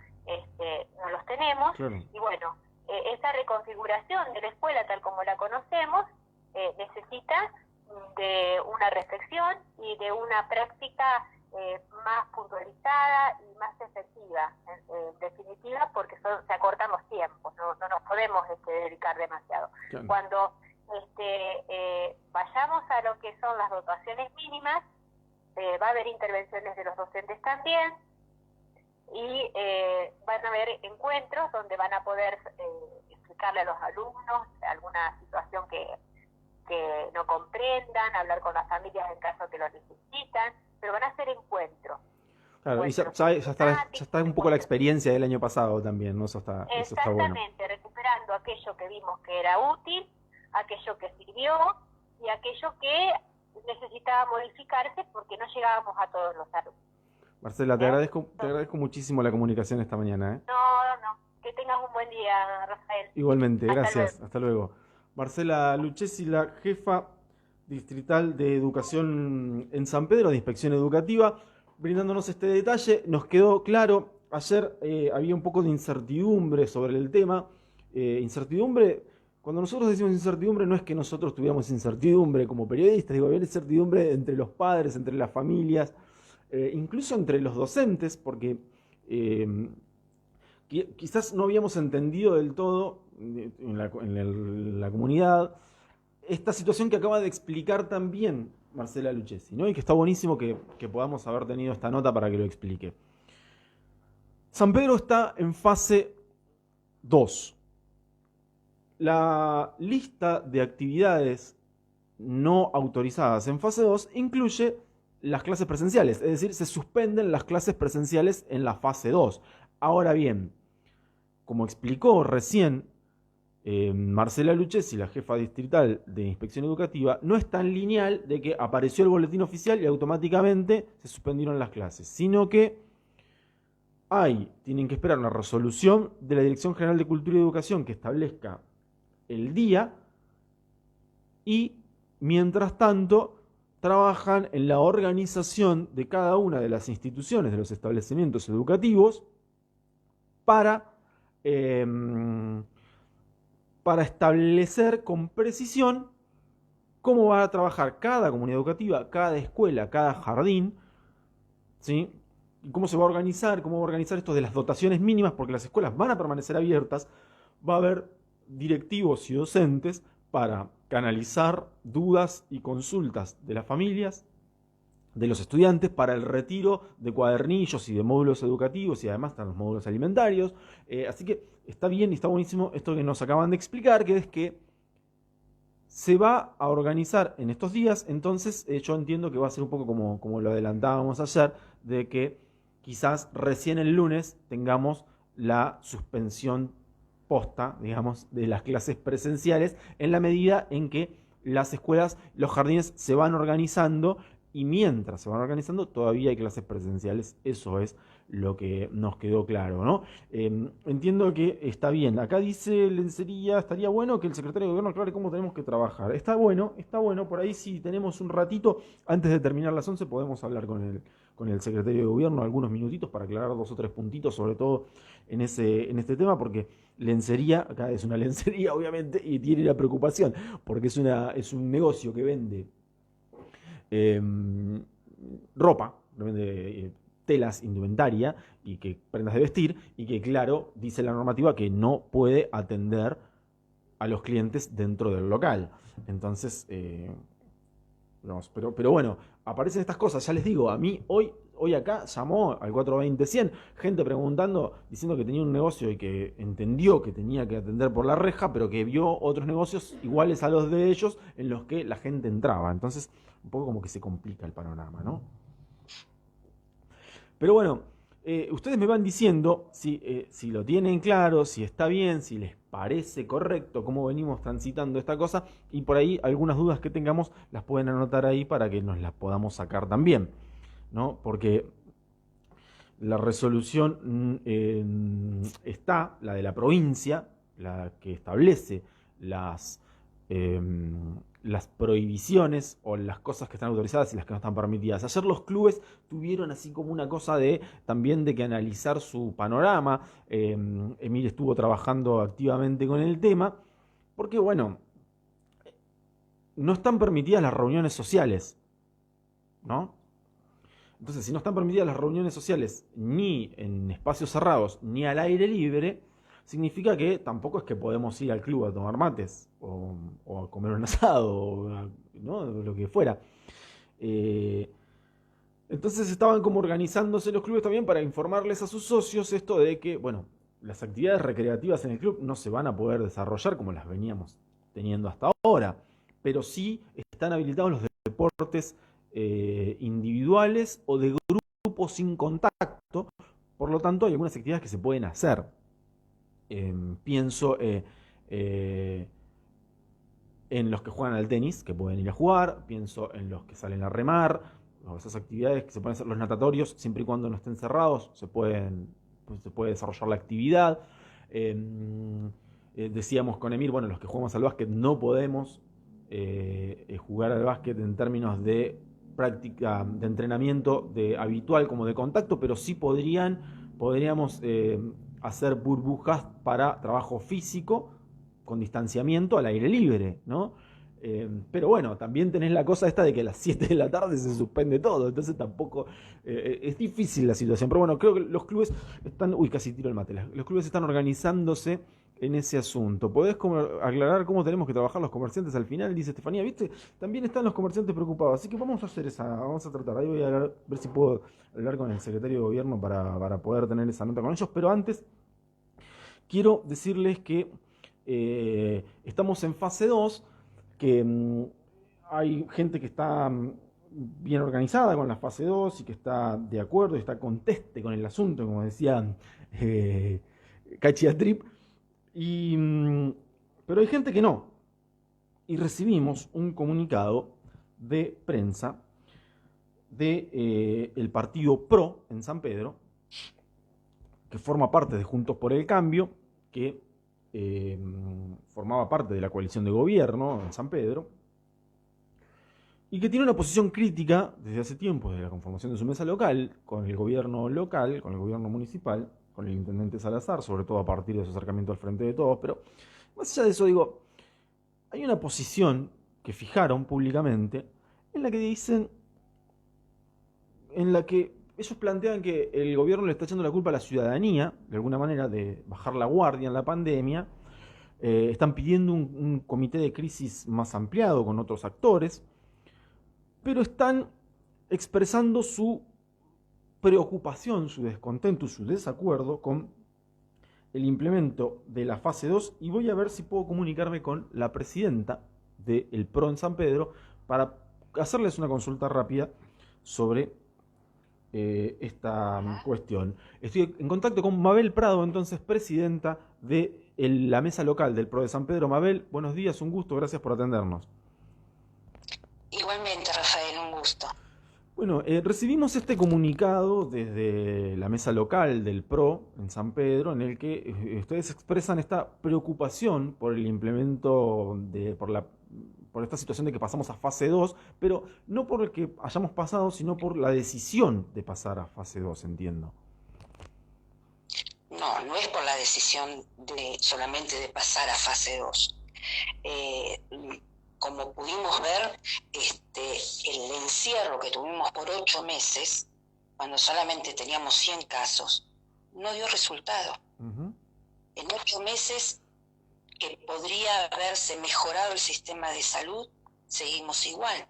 no los tenemos. Claro. Y bueno, esa reconfiguración de la escuela tal como la conocemos necesita de una reflexión y de una práctica más puntualizada y más efectiva, en definitiva, porque se acortan los tiempos, no nos podemos dedicar demasiado. Claro. Cuando vayamos a lo que son las dotaciones mínimas, va a haber intervenciones de los docentes también, y van a haber encuentros donde van a poder explicarle a los alumnos alguna situación que no comprendan, hablar con las familias en caso que lo necesitan, pero van a ser encuentros. Claro, y ya está un poco la experiencia del año pasado también, ¿no? Eso está bueno. Exactamente, recuperando aquello que vimos que era útil, aquello que sirvió y aquello que necesitaba modificarse porque no llegábamos a todos los alumnos. Marcela, te agradezco muchísimo la comunicación esta mañana, ¿eh? No, que tengas un buen día, Rafael. Igualmente, Hasta gracias, luego. hasta luego. Marcela Lucchesi, la jefa distrital de educación en San Pedro, de inspección educativa, brindándonos este detalle. Nos quedó claro, ayer había un poco de incertidumbre sobre el tema. Incertidumbre, cuando nosotros decimos incertidumbre, no es que nosotros tuviéramos incertidumbre como periodistas, digo, había incertidumbre entre los padres, entre las familias, incluso entre los docentes, porque quizás no habíamos entendido del todo en la comunidad esta situación que acaba de explicar también Marcela Lucchesi, ¿no? Y que está buenísimo que podamos haber tenido esta nota para que lo explique. San Pedro está en fase 2. La lista de actividades no autorizadas en fase 2 incluye las clases presenciales, es decir, se suspenden las clases presenciales en la fase 2. Ahora bien, como explicó recién Marcela Lucchesi, la jefa distrital de Inspección Educativa, no es tan lineal de que apareció el boletín oficial y automáticamente se suspendieron las clases, sino que tienen que esperar una resolución de la Dirección General de Cultura y Educación que establezca el día y, mientras tanto, trabajan en la organización de cada una de las instituciones, de los establecimientos educativos, para establecer con precisión cómo va a trabajar cada comunidad educativa, cada escuela, cada jardín, ¿sí? Y cómo se va a organizar, esto de las dotaciones mínimas, porque las escuelas van a permanecer abiertas, va a haber directivos y docentes para canalizar dudas y consultas de las familias, de los estudiantes, para el retiro de cuadernillos y de módulos educativos, y además están los módulos alimentarios. Así que está bien y está buenísimo esto que nos acaban de explicar, que es que se va a organizar en estos días. Entonces yo entiendo que va a ser un poco como lo adelantábamos ayer, de que quizás recién el lunes tengamos la suspensión posta, digamos, de las clases presenciales, en la medida en que las escuelas, los jardines se van organizando, y mientras se van organizando todavía hay clases presenciales. Eso es lo que nos quedó claro, ¿no? Entiendo que está bien. Acá dice Lencería, estaría bueno que el secretario de Gobierno aclare cómo tenemos que trabajar. Está bueno, por ahí si tenemos un ratito, antes de terminar las 11 podemos hablar con el secretario de Gobierno algunos minutitos para aclarar 2 o 3 puntitos, sobre todo en este tema, porque lencería, acá es una lencería obviamente, y tiene la preocupación, porque es un negocio que vende ropa, vende telas, indumentaria, y que prendas de vestir, y que claro, dice la normativa que no puede atender a los clientes dentro del local. Entonces, pero bueno, aparecen estas cosas. Ya les digo, a mí hoy acá llamó al 420-100 gente preguntando, diciendo que tenía un negocio y que entendió que tenía que atender por la reja, pero que vio otros negocios iguales a los de ellos en los que la gente entraba. Entonces, un poco como que se complica el panorama, ¿no? Pero bueno, ustedes me van diciendo si lo tienen claro, si está bien, si les parece correcto cómo venimos transitando esta cosa, y por ahí algunas dudas que tengamos las pueden anotar ahí para que nos las podamos sacar también, ¿no? Porque la resolución está, la de la provincia, la que establece eh, las prohibiciones o las cosas que están autorizadas y las que no están permitidas. Ayer los clubes tuvieron así como una cosa también de que analizar su panorama. Emil estuvo trabajando activamente con el tema, porque bueno, no están permitidas las reuniones sociales, ¿no? Entonces, si no están permitidas las reuniones sociales ni en espacios cerrados ni al aire libre, significa que tampoco es que podemos ir al club a tomar mates o a comer un asado, ¿no? Lo que fuera. Entonces estaban como organizándose los clubes también para informarles a sus socios esto de que, bueno, las actividades recreativas en el club no se van a poder desarrollar como las veníamos teniendo hasta ahora, pero sí están habilitados los deportes individuales o de grupos sin contacto. Por lo tanto, hay algunas actividades que se pueden hacer. Pienso en los que juegan al tenis, que pueden ir a jugar. Pienso en los que salen a remar, o esas actividades que se pueden hacer, los natatorios, siempre y cuando no estén cerrados, se puede desarrollar la actividad. Decíamos con Emir, bueno, los que jugamos al básquet no podemos jugar al básquet en términos de práctica, de entrenamiento habitual como de contacto, pero sí podríamos hacer burbujas para trabajo físico con distanciamiento al aire libre, ¿no? Pero bueno, también tenés la cosa esta de que a las 7 de la tarde se suspende todo, entonces tampoco es difícil la situación. Pero bueno, creo que los clubes están... Uy, casi tiro el mate. Los clubes están organizándose en ese asunto. ¿Podés aclarar cómo tenemos que trabajar los comerciantes al final? Dice Estefanía, ¿viste? También están los comerciantes preocupados, así que vamos a hacer vamos a tratar. Ahí voy a ver si puedo hablar con el secretario de Gobierno para poder tener esa nota con ellos, pero antes quiero decirles que estamos en fase 2, que hay gente que está bien organizada con la fase 2 y que está de acuerdo y está conteste con el asunto, como decía Cachiatrip. Pero hay gente que no. Y recibimos un comunicado de prensa de el partido PRO en San Pedro, que forma parte de Juntos por el Cambio, que formaba parte de la coalición de gobierno en San Pedro, y que tiene una posición crítica desde hace tiempo, desde la conformación de su mesa local, con el gobierno local, con el gobierno municipal, con el intendente Salazar, sobre todo a partir de su acercamiento al Frente de Todos. Pero más allá de eso, digo, hay una posición que fijaron públicamente en la que dicen, en la que ellos plantean que el gobierno le está echando la culpa a la ciudadanía, de alguna manera, de bajar la guardia en la pandemia. Están pidiendo un comité de crisis más ampliado con otros actores, pero están expresando su preocupación, su descontento, su desacuerdo con el implemento de la fase 2, y voy a ver si puedo comunicarme con la presidenta del PRO en San Pedro para hacerles una consulta rápida sobre esta cuestión. Estoy en contacto con Mabel Prado, entonces presidenta de la mesa local del PRO de San Pedro. Mabel, buenos días, un gusto, gracias por atendernos. Igualmente, Rafael, un gusto. Bueno, recibimos este comunicado desde la mesa local del PRO en San Pedro, en el que ustedes expresan esta preocupación por el implemento por esta situación de que pasamos a fase 2, pero no por el que hayamos pasado, sino por la decisión de pasar a fase 2, entiendo. No, no es por la decisión solamente de pasar a fase 2. Como pudimos ver, el encierro que tuvimos por 8 meses, cuando solamente teníamos 100 casos, no dio resultado. Uh-huh. En 8 meses que podría haberse mejorado el sistema de salud, seguimos igual.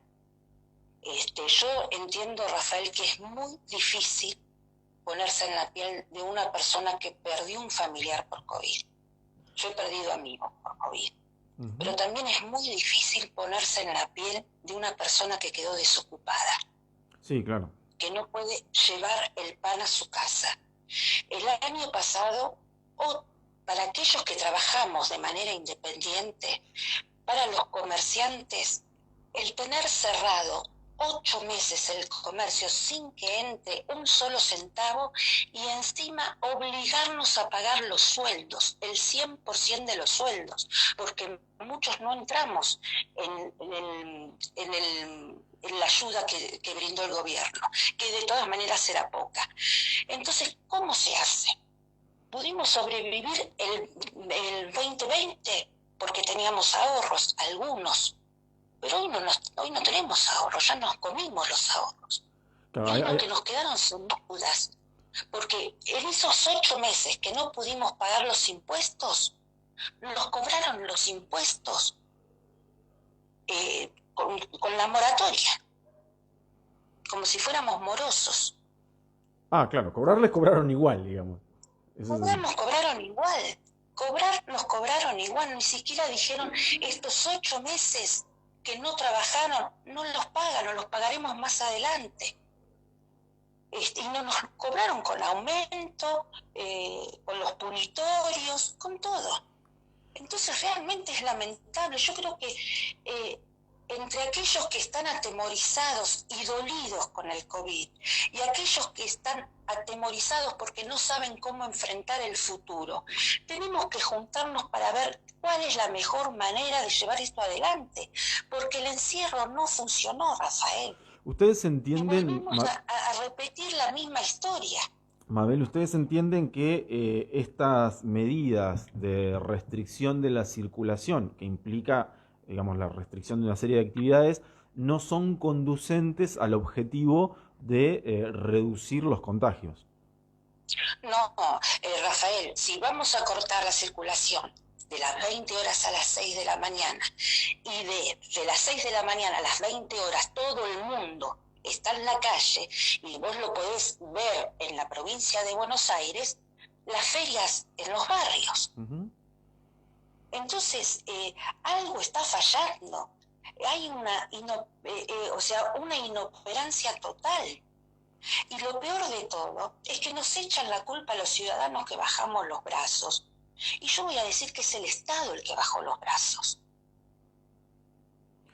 Yo entiendo, Rafael, que es muy difícil ponerse en la piel de una persona que perdió un familiar por COVID. Yo he perdido amigos por COVID. Uh-huh. Pero también es muy difícil ponerse en la piel de una persona que quedó desocupada. Sí, claro. Que no puede llevar el pan a su casa. El año pasado, para aquellos que trabajamos de manera independiente, para los comerciantes, el tener cerrado 8 meses el comercio sin que entre un solo centavo y encima obligarnos a pagar los sueldos, el 100% de los sueldos, porque muchos no entramos en la ayuda que brindó el gobierno, que de todas maneras era poca. Entonces, ¿cómo se hace? Pudimos sobrevivir el 2020 porque teníamos ahorros, algunos. Pero hoy no tenemos ahorros, ya nos comimos los ahorros. Claro, y lo que nos quedaron son dudas. Porque en esos 8 meses que no pudimos pagar los impuestos, nos cobraron los impuestos con la moratoria. Como si fuéramos morosos. Ah, claro, cobraron igual, digamos. Nos cobraron igual. Nos cobraron igual. Ni siquiera dijeron estos 8 meses que no trabajaron, no los pagan, o los pagaremos más adelante. Y no nos cobraron con aumento, con los punitorios, con todo. Entonces realmente es lamentable. Yo creo que entre aquellos que están atemorizados y dolidos con el COVID y aquellos que están atemorizados porque no saben cómo enfrentar el futuro, tenemos que juntarnos para ver cuál es la mejor manera de llevar esto adelante, porque el encierro no funcionó, Rafael. ¿Ustedes entienden? Y volvemos a repetir la misma historia. Mabel, ¿ustedes entienden que estas medidas de restricción de la circulación, que implica, digamos, la restricción de una serie de actividades, no son conducentes al objetivo de reducir los contagios? No, Rafael, si vamos a cortar la circulación de las 20 horas a las 6 de la mañana y de las 6 de la mañana a las 20 horas todo el mundo está en la calle, y vos lo podés ver en la provincia de Buenos Aires, las ferias en los barrios. Uh-huh. Entonces, algo está fallando. Hay una inoperancia total. Y lo peor de todo es que nos echan la culpa a los ciudadanos que bajamos los brazos. Y yo voy a decir que es el Estado el que bajó los brazos.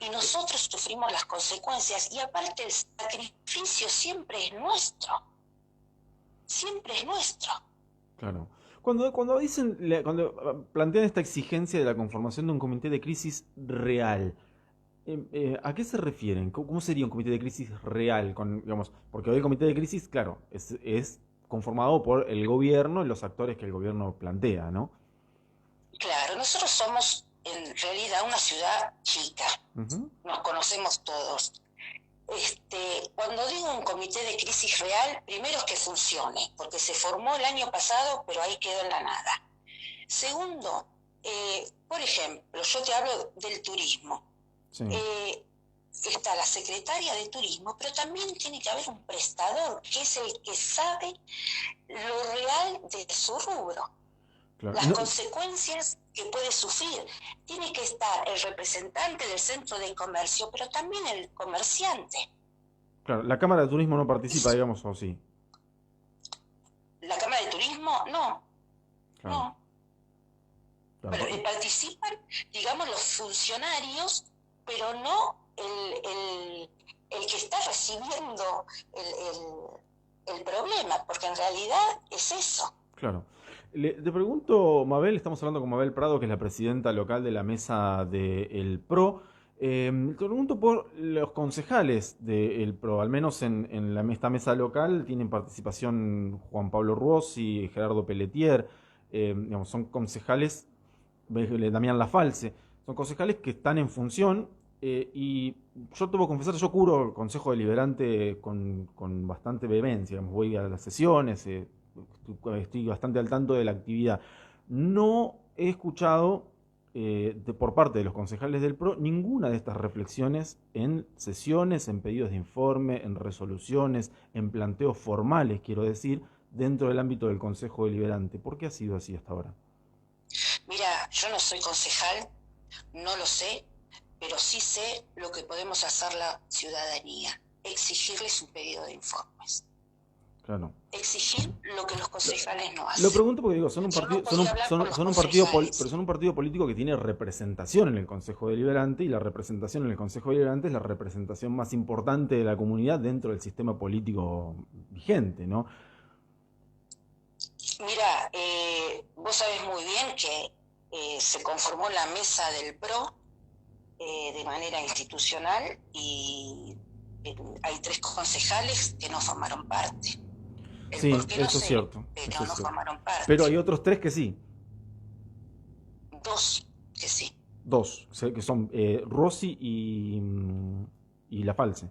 Y nosotros sufrimos las consecuencias. Y aparte el sacrificio siempre es nuestro. Siempre es nuestro. Claro. Cuando dicen, cuando plantean esta exigencia de la conformación de un comité de crisis real, ¿a qué se refieren? ¿Cómo sería un comité de crisis real? Digamos, porque hoy el comité de crisis, claro, es conformado por el gobierno y los actores que el gobierno plantea, ¿no? Claro, nosotros somos en realidad una ciudad chica. Ujú. Nos conocemos todos. Cuando digo un comité de crisis real, primero es que funcione, porque se formó el año pasado, pero ahí quedó en la nada. Segundo, por ejemplo, yo te hablo del turismo. Sí, Está la secretaria de turismo, pero también tiene que haber un prestador, que es el que sabe lo real de su rubro, claro. las consecuencias que puede sufrir. Tiene que estar el representante del centro de comercio, pero también el comerciante. Claro, la Cámara de Turismo no participa, digamos, o sí. La Cámara de Turismo, no, Claro, no. claro. Pero participan, digamos, los funcionarios, pero no el que está recibiendo el problema, porque en realidad es eso. Claro. Te pregunto, Mabel, estamos hablando con Mabel Prado, que es la presidenta local de la mesa del PRO. Te pregunto por los concejales del PRO, al menos en esta mesa local tienen participación Juan Pablo Rossi, Gerardo Pelletier, digamos, son concejales, Damián Lafalce, son concejales que están en función y yo debo confesar, yo cubro el Consejo Deliberante con bastante vehemencia, digamos, voy a las sesiones, estoy bastante al tanto de la actividad. No he escuchado por parte de los concejales del PRO ninguna de estas reflexiones en sesiones, en pedidos de informe, en resoluciones, en planteos formales, quiero decir, dentro del ámbito del Consejo Deliberante. ¿Por qué ha sido así hasta ahora? Mira, yo no soy concejal, no lo sé, pero sí sé lo que podemos hacer la ciudadanía, exigirles un pedido de informes. Claro. Exigir lo que los concejales no Lo hacen. pregunto porque digo, son un Yo no partido, podía hablar con los son un partido, concejales. pero son un partido político que tiene representación en el Consejo Deliberante y la representación en el Consejo Deliberante es la representación más importante de la comunidad dentro del sistema político vigente, ¿no? Mira, vos sabés muy bien que se conformó la mesa del PRO de manera institucional y hay 3 concejales que no formaron parte. El Sí, por qué no eso es sé, cierto, pero eso es no cierto. formaron parte. Pero hay otros 3 que sí, 2 que sí. 2, que son Rossi y Lafalce.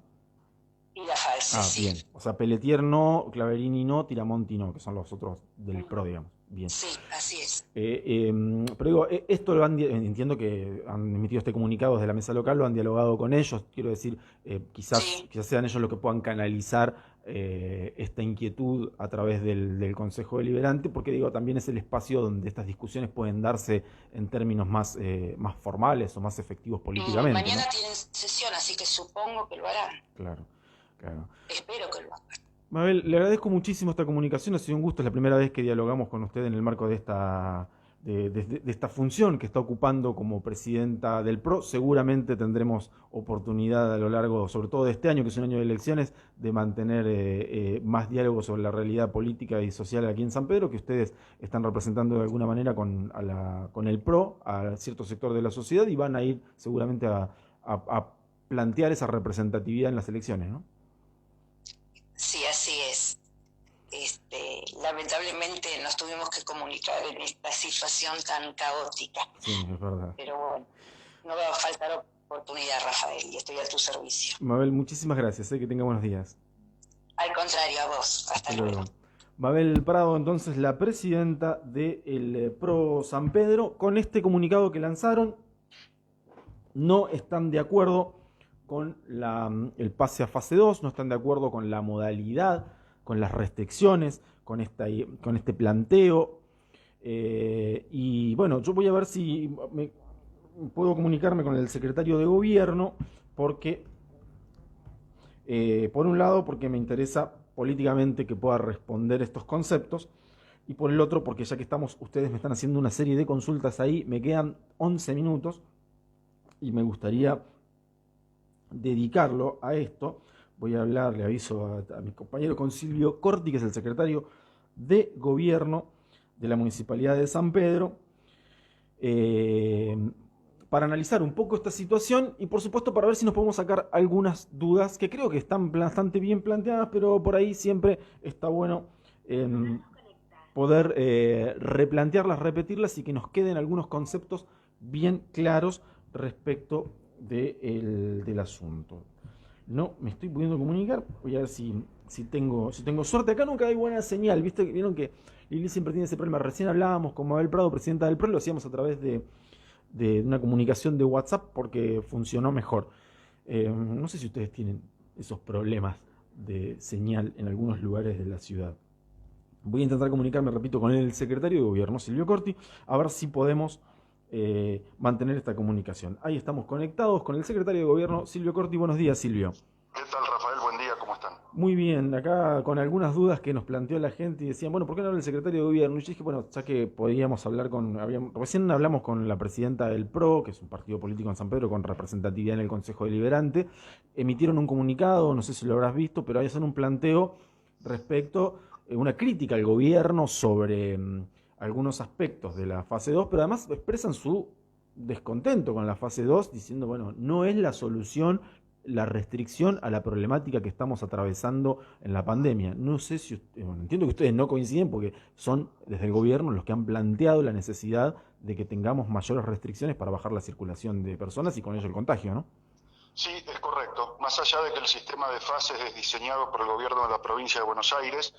Y la falsa, Ah, sí. bien. O sea, Pelletier no, Claverini no, Tiramonti no, que son los otros del PRO, digamos. Bien. Sí, así es. Pero digo, esto entiendo que han emitido este comunicado desde la mesa local, lo han dialogado con ellos, quiero decir, Sí. quizás sean ellos los que puedan canalizar esta inquietud a través del Consejo Deliberante, porque digo, también es el espacio donde estas discusiones pueden darse en términos más formales o más efectivos políticamente, Mañana ¿no? tienen sesión, así que supongo que lo harán. Claro, claro. Espero que lo hagan. Mabel, le agradezco muchísimo esta comunicación, ha sido un gusto, es la primera vez que dialogamos con usted en el marco de esta función que está ocupando como presidenta del PRO. Seguramente tendremos oportunidad a lo largo, sobre todo de este año, que es un año de elecciones, de mantener más diálogo sobre la realidad política y social aquí en San Pedro, que ustedes están representando de alguna manera con el PRO a cierto sector de la sociedad y van a ir seguramente a plantear esa representatividad en las elecciones, ¿no? Sí, así es. Lamentablemente nos tuvimos que comunicar en esta situación tan caótica. Sí, es verdad. Pero bueno, no va a faltar oportunidad, Rafael, y estoy a tu servicio. Mabel, muchísimas gracias, que tenga buenos días. Al contrario, a vos. Hasta luego. Mabel Prado, entonces, la presidenta del PRO San Pedro, con este comunicado que lanzaron, no están de acuerdo con el pase a fase 2, no están de acuerdo con la modalidad, con las restricciones, con este planteo. Y bueno, yo voy a ver si puedo comunicarme con el secretario de Gobierno, porque, por un lado, porque me interesa políticamente que pueda responder estos conceptos. Y por el otro, porque ya que estamos, ustedes me están haciendo una serie de consultas ahí, me quedan 11 minutos y me gustaría dedicarlo a esto. Voy a hablar, le aviso a mi compañero con Silvio Corti, que es el secretario de Gobierno de la Municipalidad de San Pedro, para analizar un poco esta situación y por supuesto para ver si nos podemos sacar algunas dudas que creo que están bastante bien planteadas, pero por ahí siempre está bueno poder replantearlas, repetirlas y que nos queden algunos conceptos bien claros respecto del asunto. No me estoy pudiendo comunicar, voy a ver si tengo suerte. Acá nunca hay buena señal, vieron que Lili siempre tiene ese problema. Recién hablábamos con Mabel Prado, presidenta del PRO, lo hacíamos a través de una comunicación de WhatsApp porque funcionó mejor. No sé si ustedes tienen esos problemas de señal en algunos lugares de la ciudad. Voy a intentar comunicarme, repito, con el secretario de Gobierno, Silvio Corti, a ver si podemos mantener esta comunicación. Ahí estamos conectados con el secretario de Gobierno, Silvio Corti. Buenos días, Silvio. ¿Qué tal, Rafael? Buen día, ¿cómo están? Muy bien, acá con algunas dudas que nos planteó la gente y decían, bueno, ¿por qué no habla el secretario de Gobierno? Y yo dije, bueno, ya que podíamos hablar recién hablamos con la presidenta del PRO, que es un partido político en San Pedro con representatividad en el Consejo Deliberante, emitieron un comunicado, no sé si lo habrás visto, pero ahí hacen un planteo respecto, una crítica al gobierno sobre algunos aspectos de la fase 2, pero además expresan su descontento con la fase 2, diciendo, bueno, no es la solución la restricción a la problemática que estamos atravesando en la pandemia. No sé si, entiendo que ustedes no coinciden porque son desde el gobierno los que han planteado la necesidad de que tengamos mayores restricciones para bajar la circulación de personas y con ello el contagio, ¿no? Sí, es correcto. Más allá de que el sistema de fases es diseñado por el gobierno de la provincia de Buenos Aires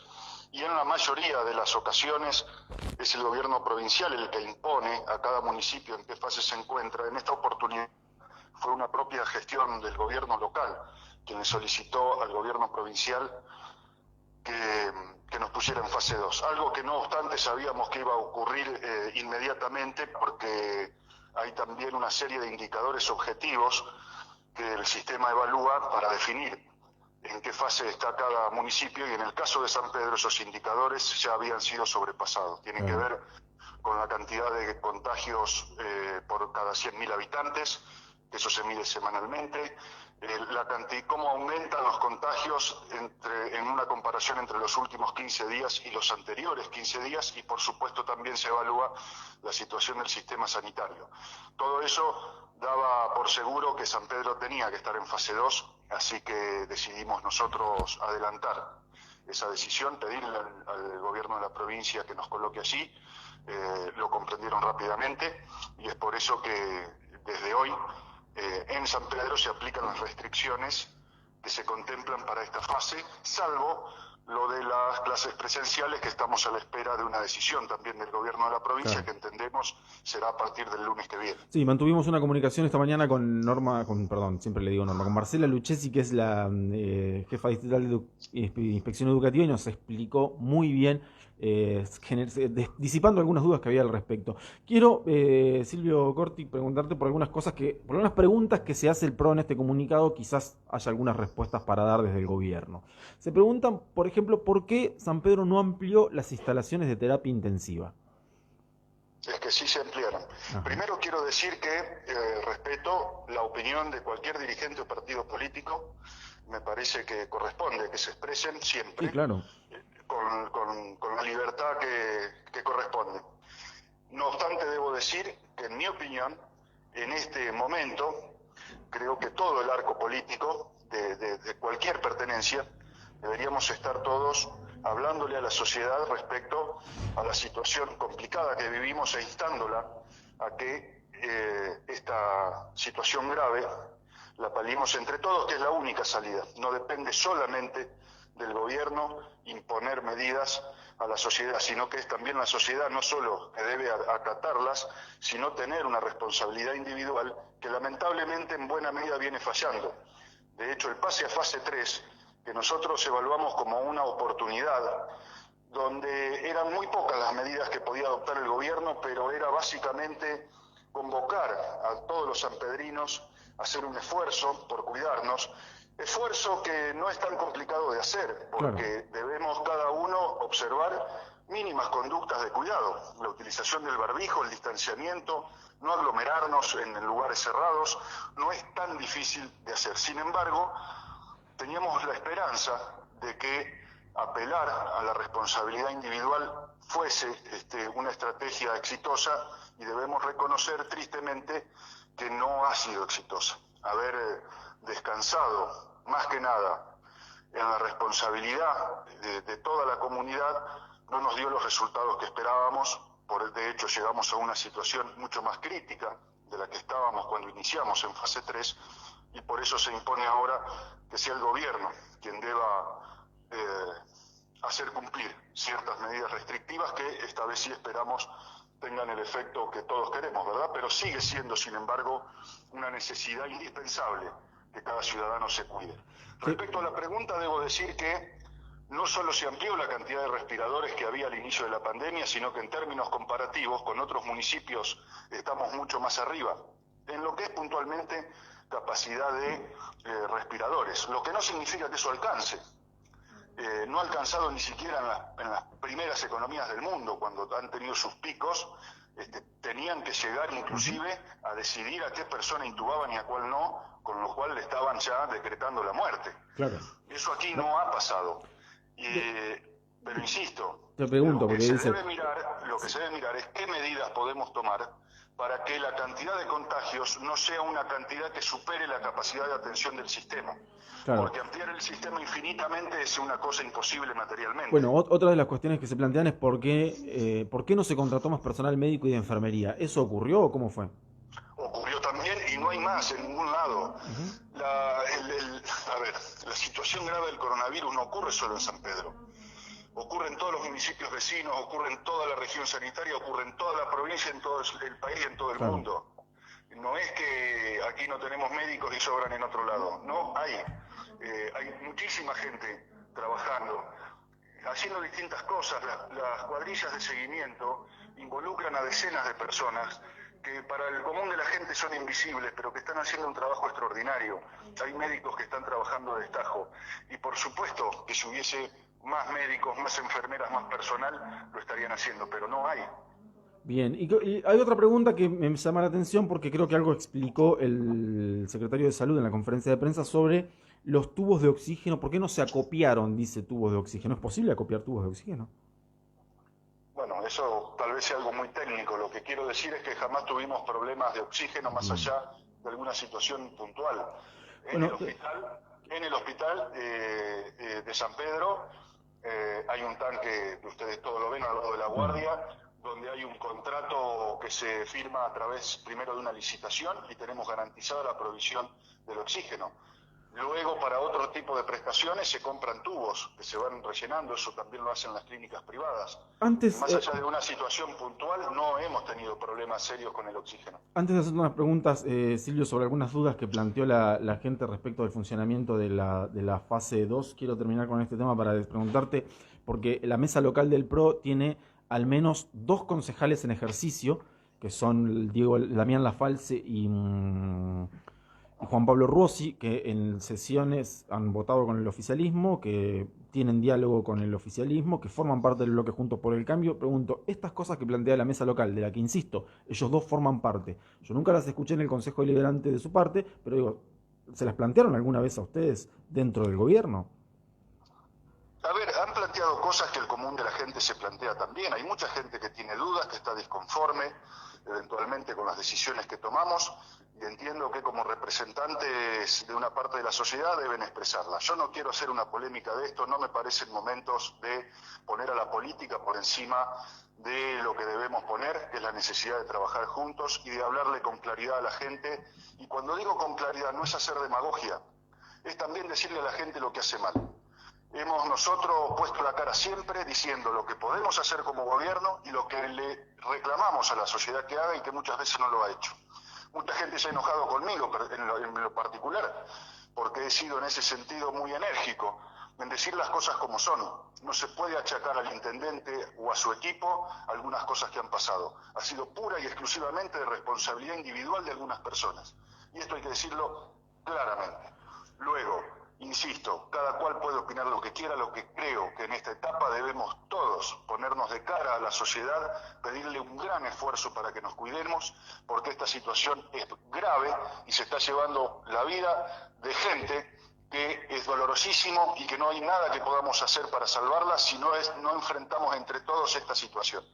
y en la mayoría de las ocasiones es el gobierno provincial el que impone a cada municipio en qué fase se encuentra, en esta oportunidad fue una propia gestión del gobierno local quien le solicitó al gobierno provincial que nos pusiera en fase 2. Algo que no obstante sabíamos que iba a ocurrir inmediatamente porque hay también una serie de indicadores objetivos que el sistema evalúa para definir en qué fase está cada municipio y en el caso de San Pedro esos indicadores ya habían sido sobrepasados. Tienen que ver con la cantidad de contagios por cada 100.000 habitantes, eso se mide semanalmente, cómo aumentan los contagios en una comparación entre los últimos 15 días y los anteriores 15 días y por supuesto también se evalúa la situación del sistema sanitario. Todo eso daba por seguro que San Pedro tenía que estar en fase 2, así que decidimos nosotros adelantar esa decisión, pedirle al gobierno de la provincia que nos coloque allí, lo comprendieron rápidamente y es por eso que desde hoy en San Pedro se aplican las restricciones que se contemplan para esta fase, salvo lo de las clases presenciales, que estamos a la espera de una decisión también del gobierno de la provincia, claro, que entendemos será a partir del lunes que viene. Sí, mantuvimos una comunicación esta mañana con siempre le digo Norma, con Marcela Lucchesi, que es la jefa distrital de Inspección Educativa, y nos explicó muy bien, disipando algunas dudas que había al respecto. Quiero, Silvio Corti, preguntarte por algunas preguntas que se hace el PRO en este comunicado, quizás haya algunas respuestas para dar desde el gobierno. Se preguntan, por ejemplo, ¿por qué San Pedro no amplió las instalaciones de terapia intensiva? Es que sí se ampliaron. Ajá. Primero quiero decir que respeto la opinión de cualquier dirigente o partido político. Me parece que corresponde que se expresen siempre, sí, claro, con la libertad que corresponde. No obstante, debo decir que en mi opinión, en este momento, creo que todo el arco político de cualquier pertenencia deberíamos estar todos hablándole a la sociedad respecto a la situación complicada que vivimos e instándola a que esta situación grave la paliemos entre todos, que es la única salida. No depende solamente del gobierno imponer medidas a la sociedad, sino que es también la sociedad no solo que debe acatarlas, sino tener una responsabilidad individual que lamentablemente en buena medida viene fallando. De hecho, el pase a fase 3, que nosotros evaluamos como una oportunidad, donde eran muy pocas las medidas que podía adoptar el gobierno, pero era básicamente convocar a todos los sanpedrinos a hacer un esfuerzo por cuidarnos, Esfuerzo que no es tan complicado de hacer, porque debemos cada uno observar mínimas conductas de cuidado, la utilización del barbijo, el distanciamiento, no aglomerarnos en lugares cerrados, no es tan difícil de hacer. Sin embargo, teníamos la esperanza de que apelar a la responsabilidad individual fuese una estrategia exitosa, y debemos reconocer tristemente que no ha sido exitosa. Haber descansado más que nada en la responsabilidad de toda la comunidad no nos dio los resultados que esperábamos. De hecho, llegamos a una situación mucho más crítica de la que estábamos cuando iniciamos en fase 3, y por eso se impone ahora que sea el gobierno quien deba hacer cumplir ciertas medidas restrictivas que esta vez sí esperamos tengan el efecto que todos queremos, ¿verdad? Pero sigue siendo, sin embargo, una necesidad indispensable que cada ciudadano se cuide. Respecto a la pregunta, debo decir que no solo se amplió la cantidad de respiradores que había al inicio de la pandemia, sino que en términos comparativos con otros municipios estamos mucho más arriba en lo que es puntualmente capacidad de respiradores, lo que no significa que eso alcance. No ha alcanzado ni siquiera en las primeras economías del mundo, cuando han tenido sus picos, tenían que llegar inclusive a decidir a qué persona intubaban y a cuál no, con lo cual le estaban ya decretando la muerte. Claro. Eso aquí no ha pasado. Pero insisto, te pregunto, lo que se debe mirar es qué medidas podemos tomar para que la cantidad de contagios no sea una cantidad que supere la capacidad de atención del sistema. Claro. Porque ampliar el sistema infinitamente es una cosa imposible materialmente. Bueno, otra de las cuestiones que se plantean es por qué no se contrató más personal médico y de enfermería. ¿Eso ocurrió o cómo fue? Ocurrió también, y no hay más en ningún lado. La situación grave del coronavirus no ocurre solo en San Pedro. Ocurre en todos los municipios vecinos, ocurre en toda la región sanitaria, ocurre en toda la provincia, en todo el país y en todo el mundo. No es que aquí no tenemos médicos y sobran en otro lado. No, hay muchísima gente trabajando, haciendo distintas cosas. Las cuadrillas de seguimiento involucran a decenas de personas que para el común de la gente son invisibles, pero que están haciendo un trabajo extraordinario. Hay médicos que están trabajando de destajo, y por supuesto que si hubiese más médicos, más enfermeras, más personal, lo estarían haciendo, pero no hay. Bien, y hay otra pregunta que me llama la atención, porque creo que algo explicó el secretario de Salud en la conferencia de prensa sobre los tubos de oxígeno. ¿Por qué no se acopiaron, dice, tubos de oxígeno? ¿Es posible acopiar tubos de oxígeno? Bueno, eso tal vez sea algo muy técnico. Lo que quiero decir es que jamás tuvimos problemas de oxígeno más allá de alguna situación puntual. En el hospital de San Pedro hay un tanque, ustedes todos lo ven, al lado de la guardia, donde hay un contrato que se firma a través primero de una licitación, y tenemos garantizada la provisión del oxígeno. Luego, para otro tipo de prestaciones, se compran tubos que se van rellenando. Eso también lo hacen las clínicas privadas. Más allá de una situación puntual, no hemos tenido problemas serios con el oxígeno. Antes de hacer unas preguntas, Silvio, sobre algunas dudas que planteó la gente respecto del funcionamiento de la fase 2, quiero terminar con este tema para preguntarte, porque la mesa local del PRO tiene al menos 2 concejales en ejercicio, que son Damián Lafalce y Juan Pablo Rossi, que en sesiones han votado con el oficialismo, que tienen diálogo con el oficialismo, que forman parte del bloque Juntos por el Cambio. Pregunto, estas cosas que plantea la mesa local, de la que insisto, ellos 2 forman parte, yo nunca las escuché en el Consejo Deliberante de su parte, pero digo, ¿se las plantearon alguna vez a ustedes dentro del gobierno? A ver, han planteado cosas que el común de la gente se plantea también. Hay mucha gente que tiene dudas, que está disconforme eventualmente con las decisiones que tomamos, y entiendo que como representantes de una parte de la sociedad deben expresarlas. Yo no quiero hacer una polémica de esto, no me parecen momentos de poner a la política por encima de lo que debemos poner, que es la necesidad de trabajar juntos y de hablarle con claridad a la gente. Y cuando digo con claridad, no es hacer demagogia, es también decirle a la gente lo que hace mal. Hemos nosotros puesto la cara siempre diciendo lo que podemos hacer como gobierno y lo que le reclamamos a la sociedad que haga, y que muchas veces no lo ha hecho. Mucha gente se ha enojado conmigo en lo particular, porque he sido en ese sentido muy enérgico en decir las cosas como son. No se puede achacar al intendente o a su equipo algunas cosas que han pasado. Ha sido pura y exclusivamente de responsabilidad individual de algunas personas, y esto hay que decirlo claramente. Luego, insisto, cada cual puede opinar lo que quiera. Lo que creo que en esta etapa debemos todos ponernos de cara a la sociedad, pedirle un gran esfuerzo para que nos cuidemos, porque esta situación es grave y se está llevando la vida de gente que es dolorosísimo y que no hay nada que podamos hacer para salvarla si no enfrentamos entre todos esta situación.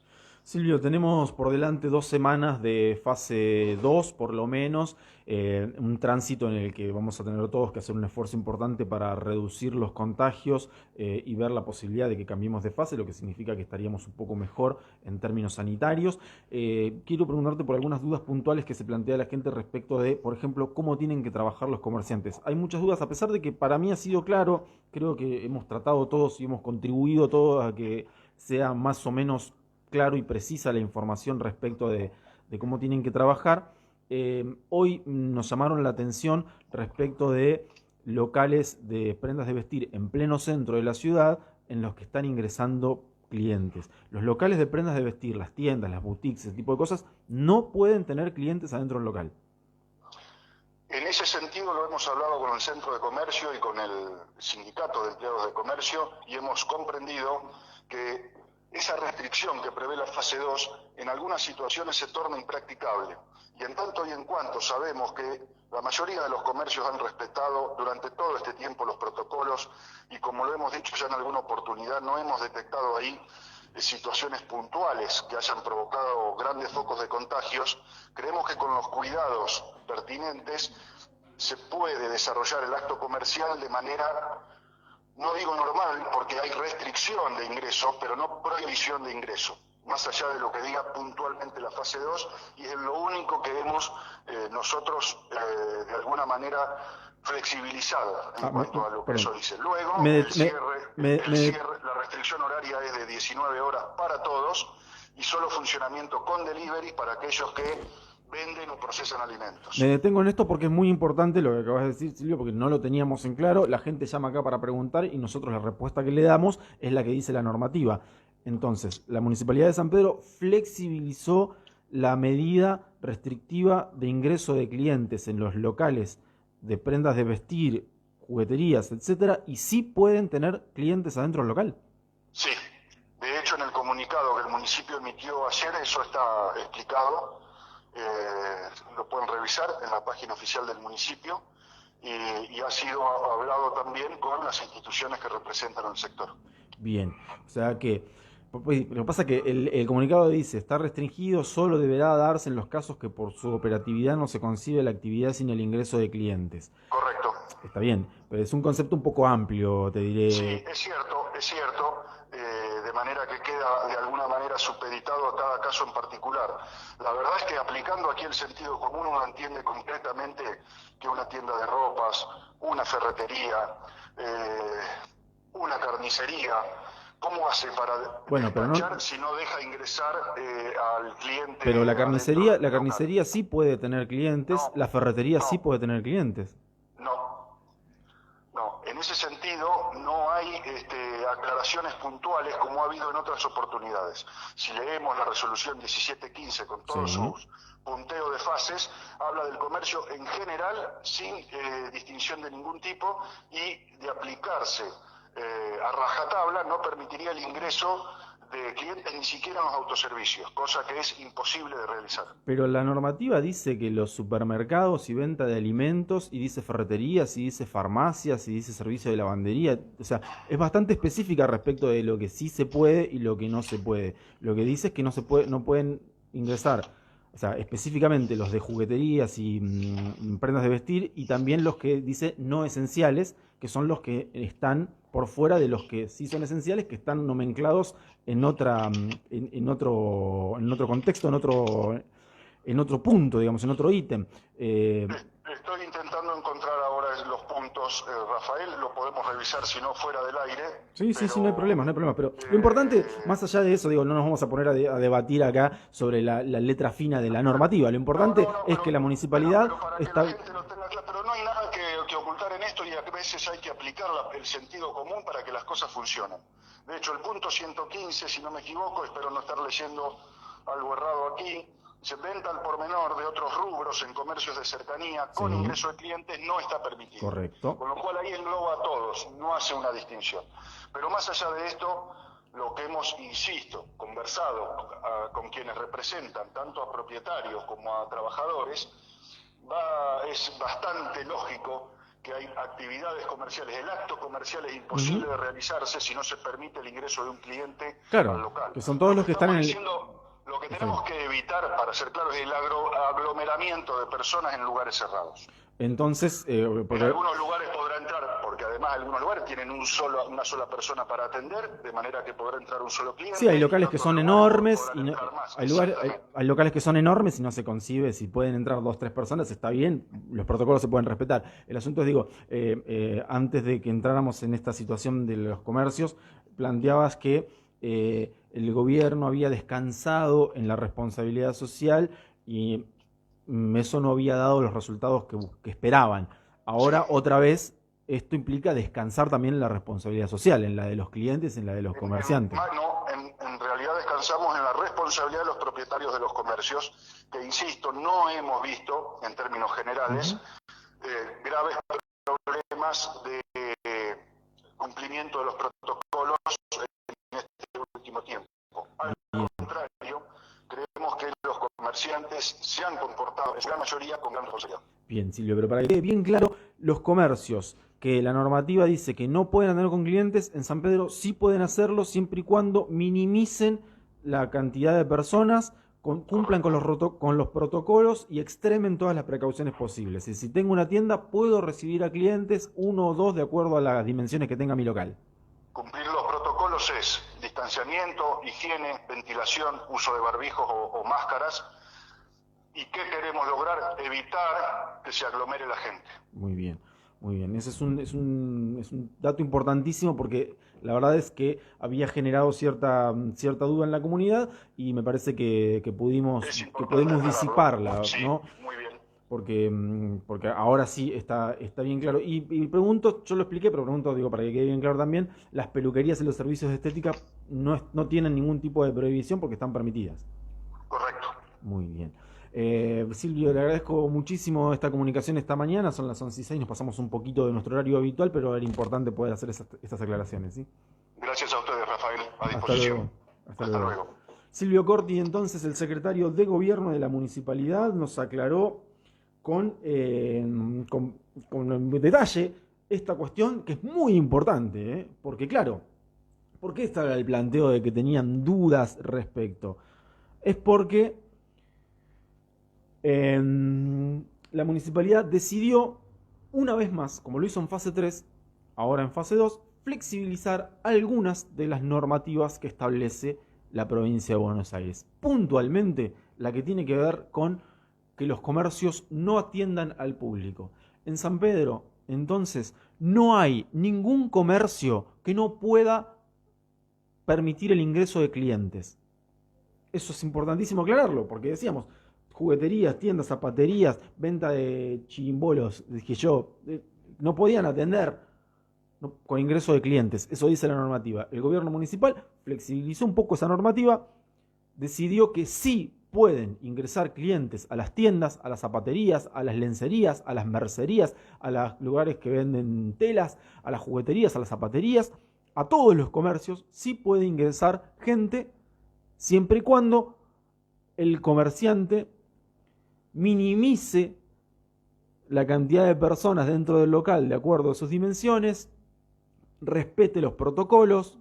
Silvio, tenemos por delante 2 semanas de fase 2, por lo menos, un tránsito en el que vamos a tener todos que hacer un esfuerzo importante para reducir los contagios y ver la posibilidad de que cambiemos de fase, lo que significa que estaríamos un poco mejor en términos sanitarios. Quiero preguntarte por algunas dudas puntuales que se plantea la gente respecto de, por ejemplo, cómo tienen que trabajar los comerciantes. Hay muchas dudas, a pesar de que para mí ha sido claro, creo que hemos tratado todos y hemos contribuido todos a que sea más o menos claro y precisa la información respecto de cómo tienen que trabajar. Hoy nos llamaron la atención respecto de locales de prendas de vestir en pleno centro de la ciudad en los que están ingresando clientes. Los locales de prendas de vestir, las tiendas, las boutiques, ese tipo de cosas, no pueden tener clientes adentro del local. En ese sentido lo hemos hablado con el Centro de Comercio y con el Sindicato de Empleados de Comercio y hemos comprendido que esa restricción que prevé la fase 2 en algunas situaciones se torna impracticable. Y en tanto y en cuanto sabemos que la mayoría de los comercios han respetado durante todo este tiempo los protocolos y, como lo hemos dicho ya en alguna oportunidad, no hemos detectado ahí situaciones puntuales que hayan provocado grandes focos de contagios, creemos que con los cuidados pertinentes se puede desarrollar el acto comercial de manera, no digo normal, porque hay restricción de ingreso, pero no prohibición de ingreso, más allá de lo que diga puntualmente la fase 2, y es lo único que hemos nosotros de alguna manera flexibilizada en cuanto a lo que eso dice. Luego, el cierre, la restricción horaria es de 19 horas para todos y solo funcionamiento con delivery para aquellos que venden o procesan alimentos. Me detengo en esto porque es muy importante lo que acabas de decir, Silvio, porque no lo teníamos en claro. La gente llama acá para preguntar y nosotros la respuesta que le damos es la que dice la normativa. Entonces, la Municipalidad de San Pedro flexibilizó la medida restrictiva de ingreso de clientes en los locales de prendas de vestir, jugueterías, etcétera, y sí pueden tener clientes adentro del local. Sí, de hecho en el comunicado que el municipio emitió ayer eso está explicado. Lo pueden revisar en la página oficial del municipio y ha sido hablado también con las instituciones que representan al sector. Bien, o sea que lo que pasa es que el comunicado dice, está restringido, solo deberá darse en los casos que por su operatividad no se concibe la actividad sin el ingreso de clientes. Correcto. Está bien, pero es un concepto un poco amplio, te diré. Sí, es cierto, de manera que queda de alguna manera supeditado a cada caso en particular. La verdad es que aplicando aquí el sentido común uno entiende concretamente que una tienda de ropas, una ferretería, una carnicería, ¿cómo hace para despachar si no deja ingresar al cliente? Pero la carnicería sí puede tener clientes, la ferretería sí puede tener clientes. No, en ese sentido no hay aclaraciones puntuales como ha habido en otras oportunidades. Si leemos la resolución 1715 con todos sus punteos de fases, habla del comercio en general sin distinción de ningún tipo y de aplicarse a rajatabla no permitiría el ingreso de clientes ni siquiera en los autoservicios, cosa que es imposible de realizar. Pero la normativa dice que los supermercados y venta de alimentos, y dice ferreterías, y dice farmacias, y dice servicio de lavandería, o sea, es bastante específica respecto de lo que sí se puede y lo que no se puede. Lo que dice es que no pueden ingresar, o sea, específicamente los de jugueterías y prendas de vestir, y también los que dice no esenciales, que son los que están por fuera de los que sí son esenciales, que están nomenclados en otro contexto, en otro punto, digamos, en otro ítem. Estoy intentando encontrar ahora los puntos, Rafael, lo podemos revisar si no fuera del aire. Sí, no hay problema, pero lo importante, más allá de eso, digo, no nos vamos a poner a debatir acá sobre la letra fina de la normativa, lo importante es que la municipalidad está... Pero no hay nada que ocultar en esto y a veces hay que aplicar el sentido común para que las cosas funcionen. De hecho, el punto 115, si no me equivoco, espero no estar leyendo algo errado aquí, venta al por menor de otros rubros en comercios de cercanía con Sí. ingreso de clientes no está permitido. Correcto. Con lo cual ahí engloba a todos, no hace una distinción. Pero más allá de esto, lo que hemos, insisto, conversado con quienes representan tanto a propietarios como a trabajadores, es bastante lógico que hay actividades comerciales. El acto comercial es imposible de realizarse si no se permite el ingreso de un cliente Claro, al local. que son todos los que están en el... Lo que Está tenemos bien. que evitar, para ser claros, es el aglomeramiento de personas en lugares cerrados. Entonces, En porque... algunos lugares podrá entrar, porque además algunos lugares tienen una sola persona para atender, de manera que podrá entrar un solo cliente. Sí, hay locales que son enormes y no, hay hay locales que son enormes y no se concibe si pueden entrar 2 o 3 personas, está bien, los protocolos se pueden respetar. El asunto es, digo, antes de que entráramos en esta situación de los comercios, planteabas que el gobierno había descansado en la responsabilidad social y eso no había dado los resultados que esperaban. Ahora, otra vez, esto implica descansar también en la responsabilidad social, en la de los clientes, en la de los comerciantes. En realidad descansamos en la responsabilidad de los propietarios de los comercios, que insisto, no hemos visto, en términos generales, graves problemas de cumplimiento de los protocolos en este último tiempo. Al contrario, creemos que los comerciantes se han comportado, en su gran mayoría, con gran responsabilidad. Bien, Silvio, pero para que quede bien claro, los comercios que la normativa dice que no pueden atender con clientes, en San Pedro sí pueden hacerlo siempre y cuando minimicen la cantidad de personas, cumplan con los protocolos y extremen todas las precauciones posibles. Y si tengo una tienda, puedo recibir a clientes 1 o 2 de acuerdo a las dimensiones que tenga mi local. Cumplir los protocolos es distanciamiento, higiene, ventilación, uso de barbijos o máscaras. ¿Y qué queremos lograr? Evitar que se aglomere la gente. Muy bien, muy bien. Ese es un dato importantísimo porque la verdad es que había generado cierta duda en la comunidad y me parece que pudimos disiparla, Sí, ¿no? muy bien. Porque ahora sí está bien claro. Y pregunto, yo lo expliqué, pero pregunto, digo, para que quede bien claro también, las peluquerías y los servicios de estética no tienen ningún tipo de prohibición porque están permitidas. Correcto. Muy bien. Silvio, le agradezco muchísimo esta comunicación esta mañana, son las 11:06, nos pasamos un poquito de nuestro horario habitual, pero era importante poder hacer estas aclaraciones, ¿sí? Gracias a ustedes, Rafael. A Hasta disposición. luego. Hasta Hasta luego. luego. Silvio Corti, entonces, el secretario de Gobierno de la Municipalidad, nos aclaró con detalle esta cuestión que es muy importante, porque claro, ¿por qué estaba el planteo de que tenían dudas respecto? Es porque la municipalidad decidió, una vez más, como lo hizo en fase 3, ahora en fase 2, flexibilizar algunas de las normativas que establece la provincia de Buenos Aires. Puntualmente, la que tiene que ver con que los comercios no atiendan al público. En San Pedro, entonces, no hay ningún comercio que no pueda permitir el ingreso de clientes. Eso es importantísimo aclararlo, porque decíamos, jugueterías, tiendas, zapaterías, venta de chirimbolos, dije yo, no podían atender con ingreso de clientes. Eso dice la normativa. El gobierno municipal flexibilizó un poco esa normativa, decidió que sí pueden ingresar clientes a las tiendas, a las zapaterías, a las lencerías, a las mercerías, a los lugares que venden telas, a las jugueterías, a las zapaterías, a todos los comercios, sí puede ingresar gente siempre y cuando el comerciante minimice la cantidad de personas dentro del local de acuerdo a sus dimensiones, respete los protocolos,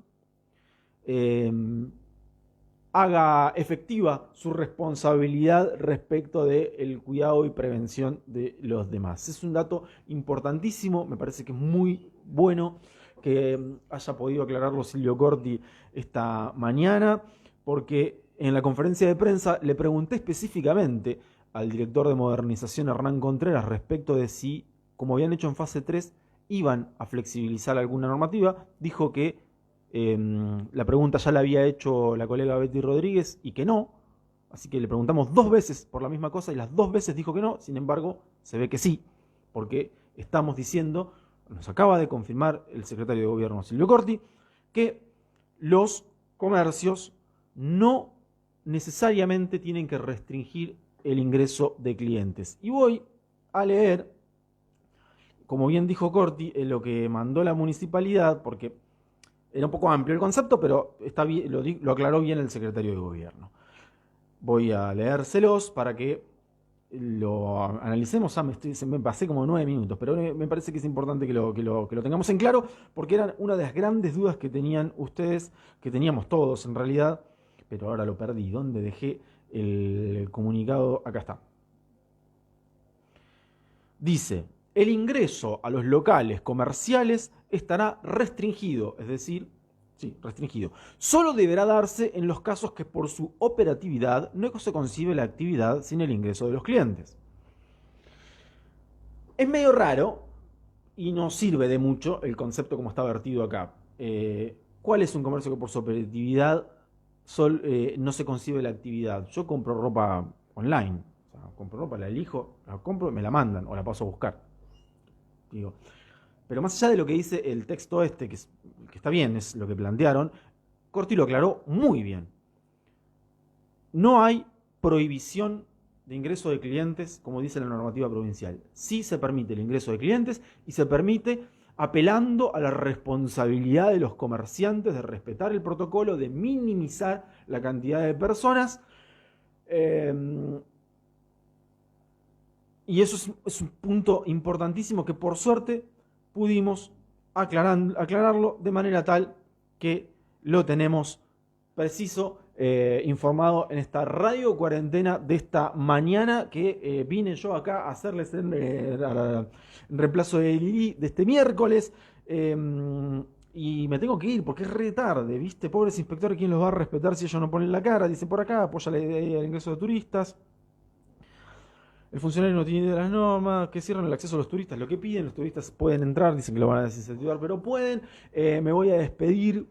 haga efectiva su responsabilidad respecto del cuidado y prevención de los demás. Es un dato importantísimo, me parece que es muy bueno que haya podido aclararlo Silvio Corti esta mañana, porque en la conferencia de prensa le pregunté específicamente al director de modernización Hernán Contreras respecto de si, como habían hecho en fase 3, iban a flexibilizar alguna normativa. Dijo que la pregunta ya la había hecho la colega Betty Rodríguez y que no, así que le preguntamos 2 veces por la misma cosa y las 2 veces dijo que no. Sin embargo, se ve que sí, porque estamos diciendo, nos acaba de confirmar el secretario de Gobierno Silvio Corti, que los comercios no necesariamente tienen que restringir el ingreso de clientes. Y voy a leer, como bien dijo Corti, lo que mandó la municipalidad, porque era un poco amplio el concepto, pero está bien, lo aclaró bien el secretario de gobierno. Voy a leérselos para que lo analicemos. Me pasé como 9 minutos, pero me parece que es importante que lo tengamos en claro, porque eran una de las grandes dudas que tenían ustedes, que teníamos todos en realidad, pero ahora lo perdí. ¿Dónde dejé el comunicado? Acá está. Dice: el ingreso a los locales comerciales estará restringido, es decir, sí, restringido. Solo deberá darse en los casos que por su operatividad no se concibe la actividad sin el ingreso de los clientes. Es medio raro y no sirve de mucho el concepto como está vertido acá. ¿Cuál es un comercio que por su operatividad no se concibe la actividad? Yo compro ropa online, o sea, compro ropa, la elijo, la compro, me la mandan o la paso a buscar. Digo, pero más allá de lo que dice el texto que está bien, es lo que plantearon, Corti lo aclaró muy bien. No hay prohibición de ingreso de clientes, como dice la normativa provincial. Sí se permite el ingreso de clientes y se permite apelando a la responsabilidad de los comerciantes de respetar el protocolo, de minimizar la cantidad de personas. Y eso es un punto importantísimo que por suerte pudimos aclararlo de manera tal que lo tenemos preciso, informado en esta radio cuarentena de esta mañana que vine yo acá a hacerles en reemplazo de Lili de este miércoles. Y me tengo que ir porque es re tarde, ¿viste? Pobres inspectores, ¿quién los va a respetar si ellos no ponen la cara? Dice por acá, apoya la idea del ingreso de turistas. El funcionario no tiene idea de las normas, que cierran el acceso a los turistas. Lo que piden, los turistas pueden entrar, dicen que lo van a desincentivar, pero pueden. Me voy a despedir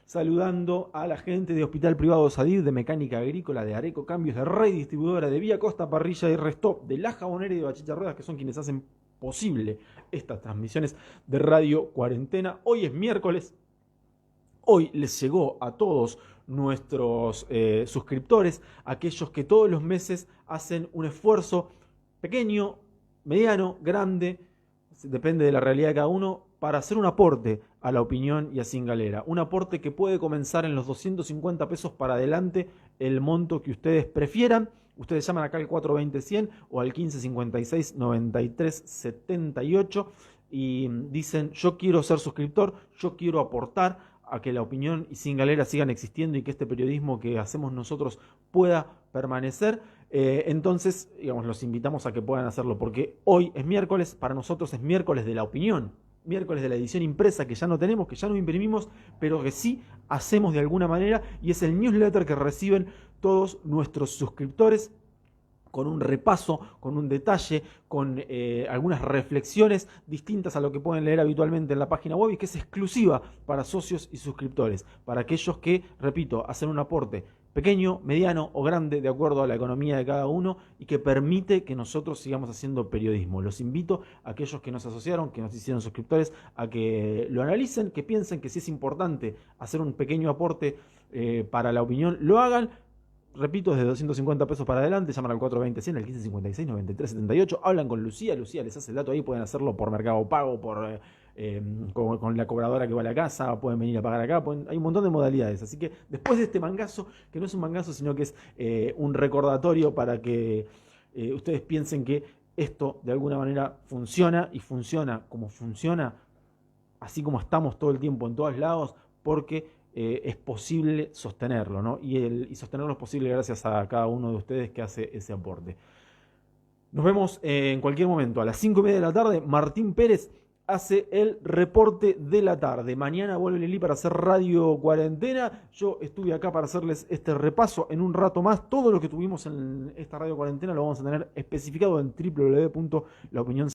saludando a la gente de Hospital Privado Sadir, de Mecánica Agrícola, de Areco Cambios, de Rey Distribuidora, de Vía Costa, Parrilla y Restop, de La Jabonera y de Bachicha Ruedas, que son quienes hacen posible estas transmisiones de Radio Cuarentena. Hoy es miércoles. Hoy les llegó a todos nuestros suscriptores, aquellos que todos los meses hacen un esfuerzo pequeño, mediano, grande, depende de la realidad de cada uno, para hacer un aporte a La Opinión y a Sin Galera. Un aporte que puede comenzar en los 250 pesos para adelante, el monto que ustedes prefieran. Ustedes llaman acá al 420-100 o al 1556-9378 y dicen: yo quiero ser suscriptor, yo quiero aportar a que La Opinión y Sin Galera sigan existiendo y que este periodismo que hacemos nosotros pueda permanecer. Entonces, digamos, los invitamos a que puedan hacerlo, porque hoy es miércoles, para nosotros es miércoles de La Opinión, miércoles de la edición impresa que ya no tenemos, que ya no imprimimos, pero que sí hacemos de alguna manera, y es el newsletter que reciben todos nuestros suscriptores, con un repaso, con un detalle, con algunas reflexiones distintas a lo que pueden leer habitualmente en la página web y que es exclusiva para socios y suscriptores, para aquellos que, repito, hacen un aporte pequeño, mediano o grande de acuerdo a la economía de cada uno y que permite que nosotros sigamos haciendo periodismo. Los invito a aquellos que nos asociaron, que nos hicieron suscriptores, a que lo analicen, que piensen que si es importante hacer un pequeño aporte para La Opinión, lo hagan. Repito, desde 250 pesos para adelante, llaman al 420-100, al 1556-9378, hablan con Lucía les hace el dato ahí, pueden hacerlo por Mercado Pago, con la cobradora que va a la casa, pueden venir a pagar acá, hay un montón de modalidades. Así que después de este mangazo, que no es un mangazo, sino que es un recordatorio para que ustedes piensen que esto de alguna manera funciona, y funciona como funciona, así como estamos todo el tiempo en todos lados, porque es posible sostenerlo, ¿no? Y sostenerlo es posible gracias a cada uno de ustedes que hace ese aporte. Nos vemos en cualquier momento. A las 5:30 de la tarde, Martín Pérez hace el reporte de la tarde. Mañana vuelve Lili para hacer Radio Cuarentena. Yo estuve acá para hacerles este repaso en un rato más. Todo lo que tuvimos en esta Radio Cuarentena lo vamos a tener especificado en www.laopinion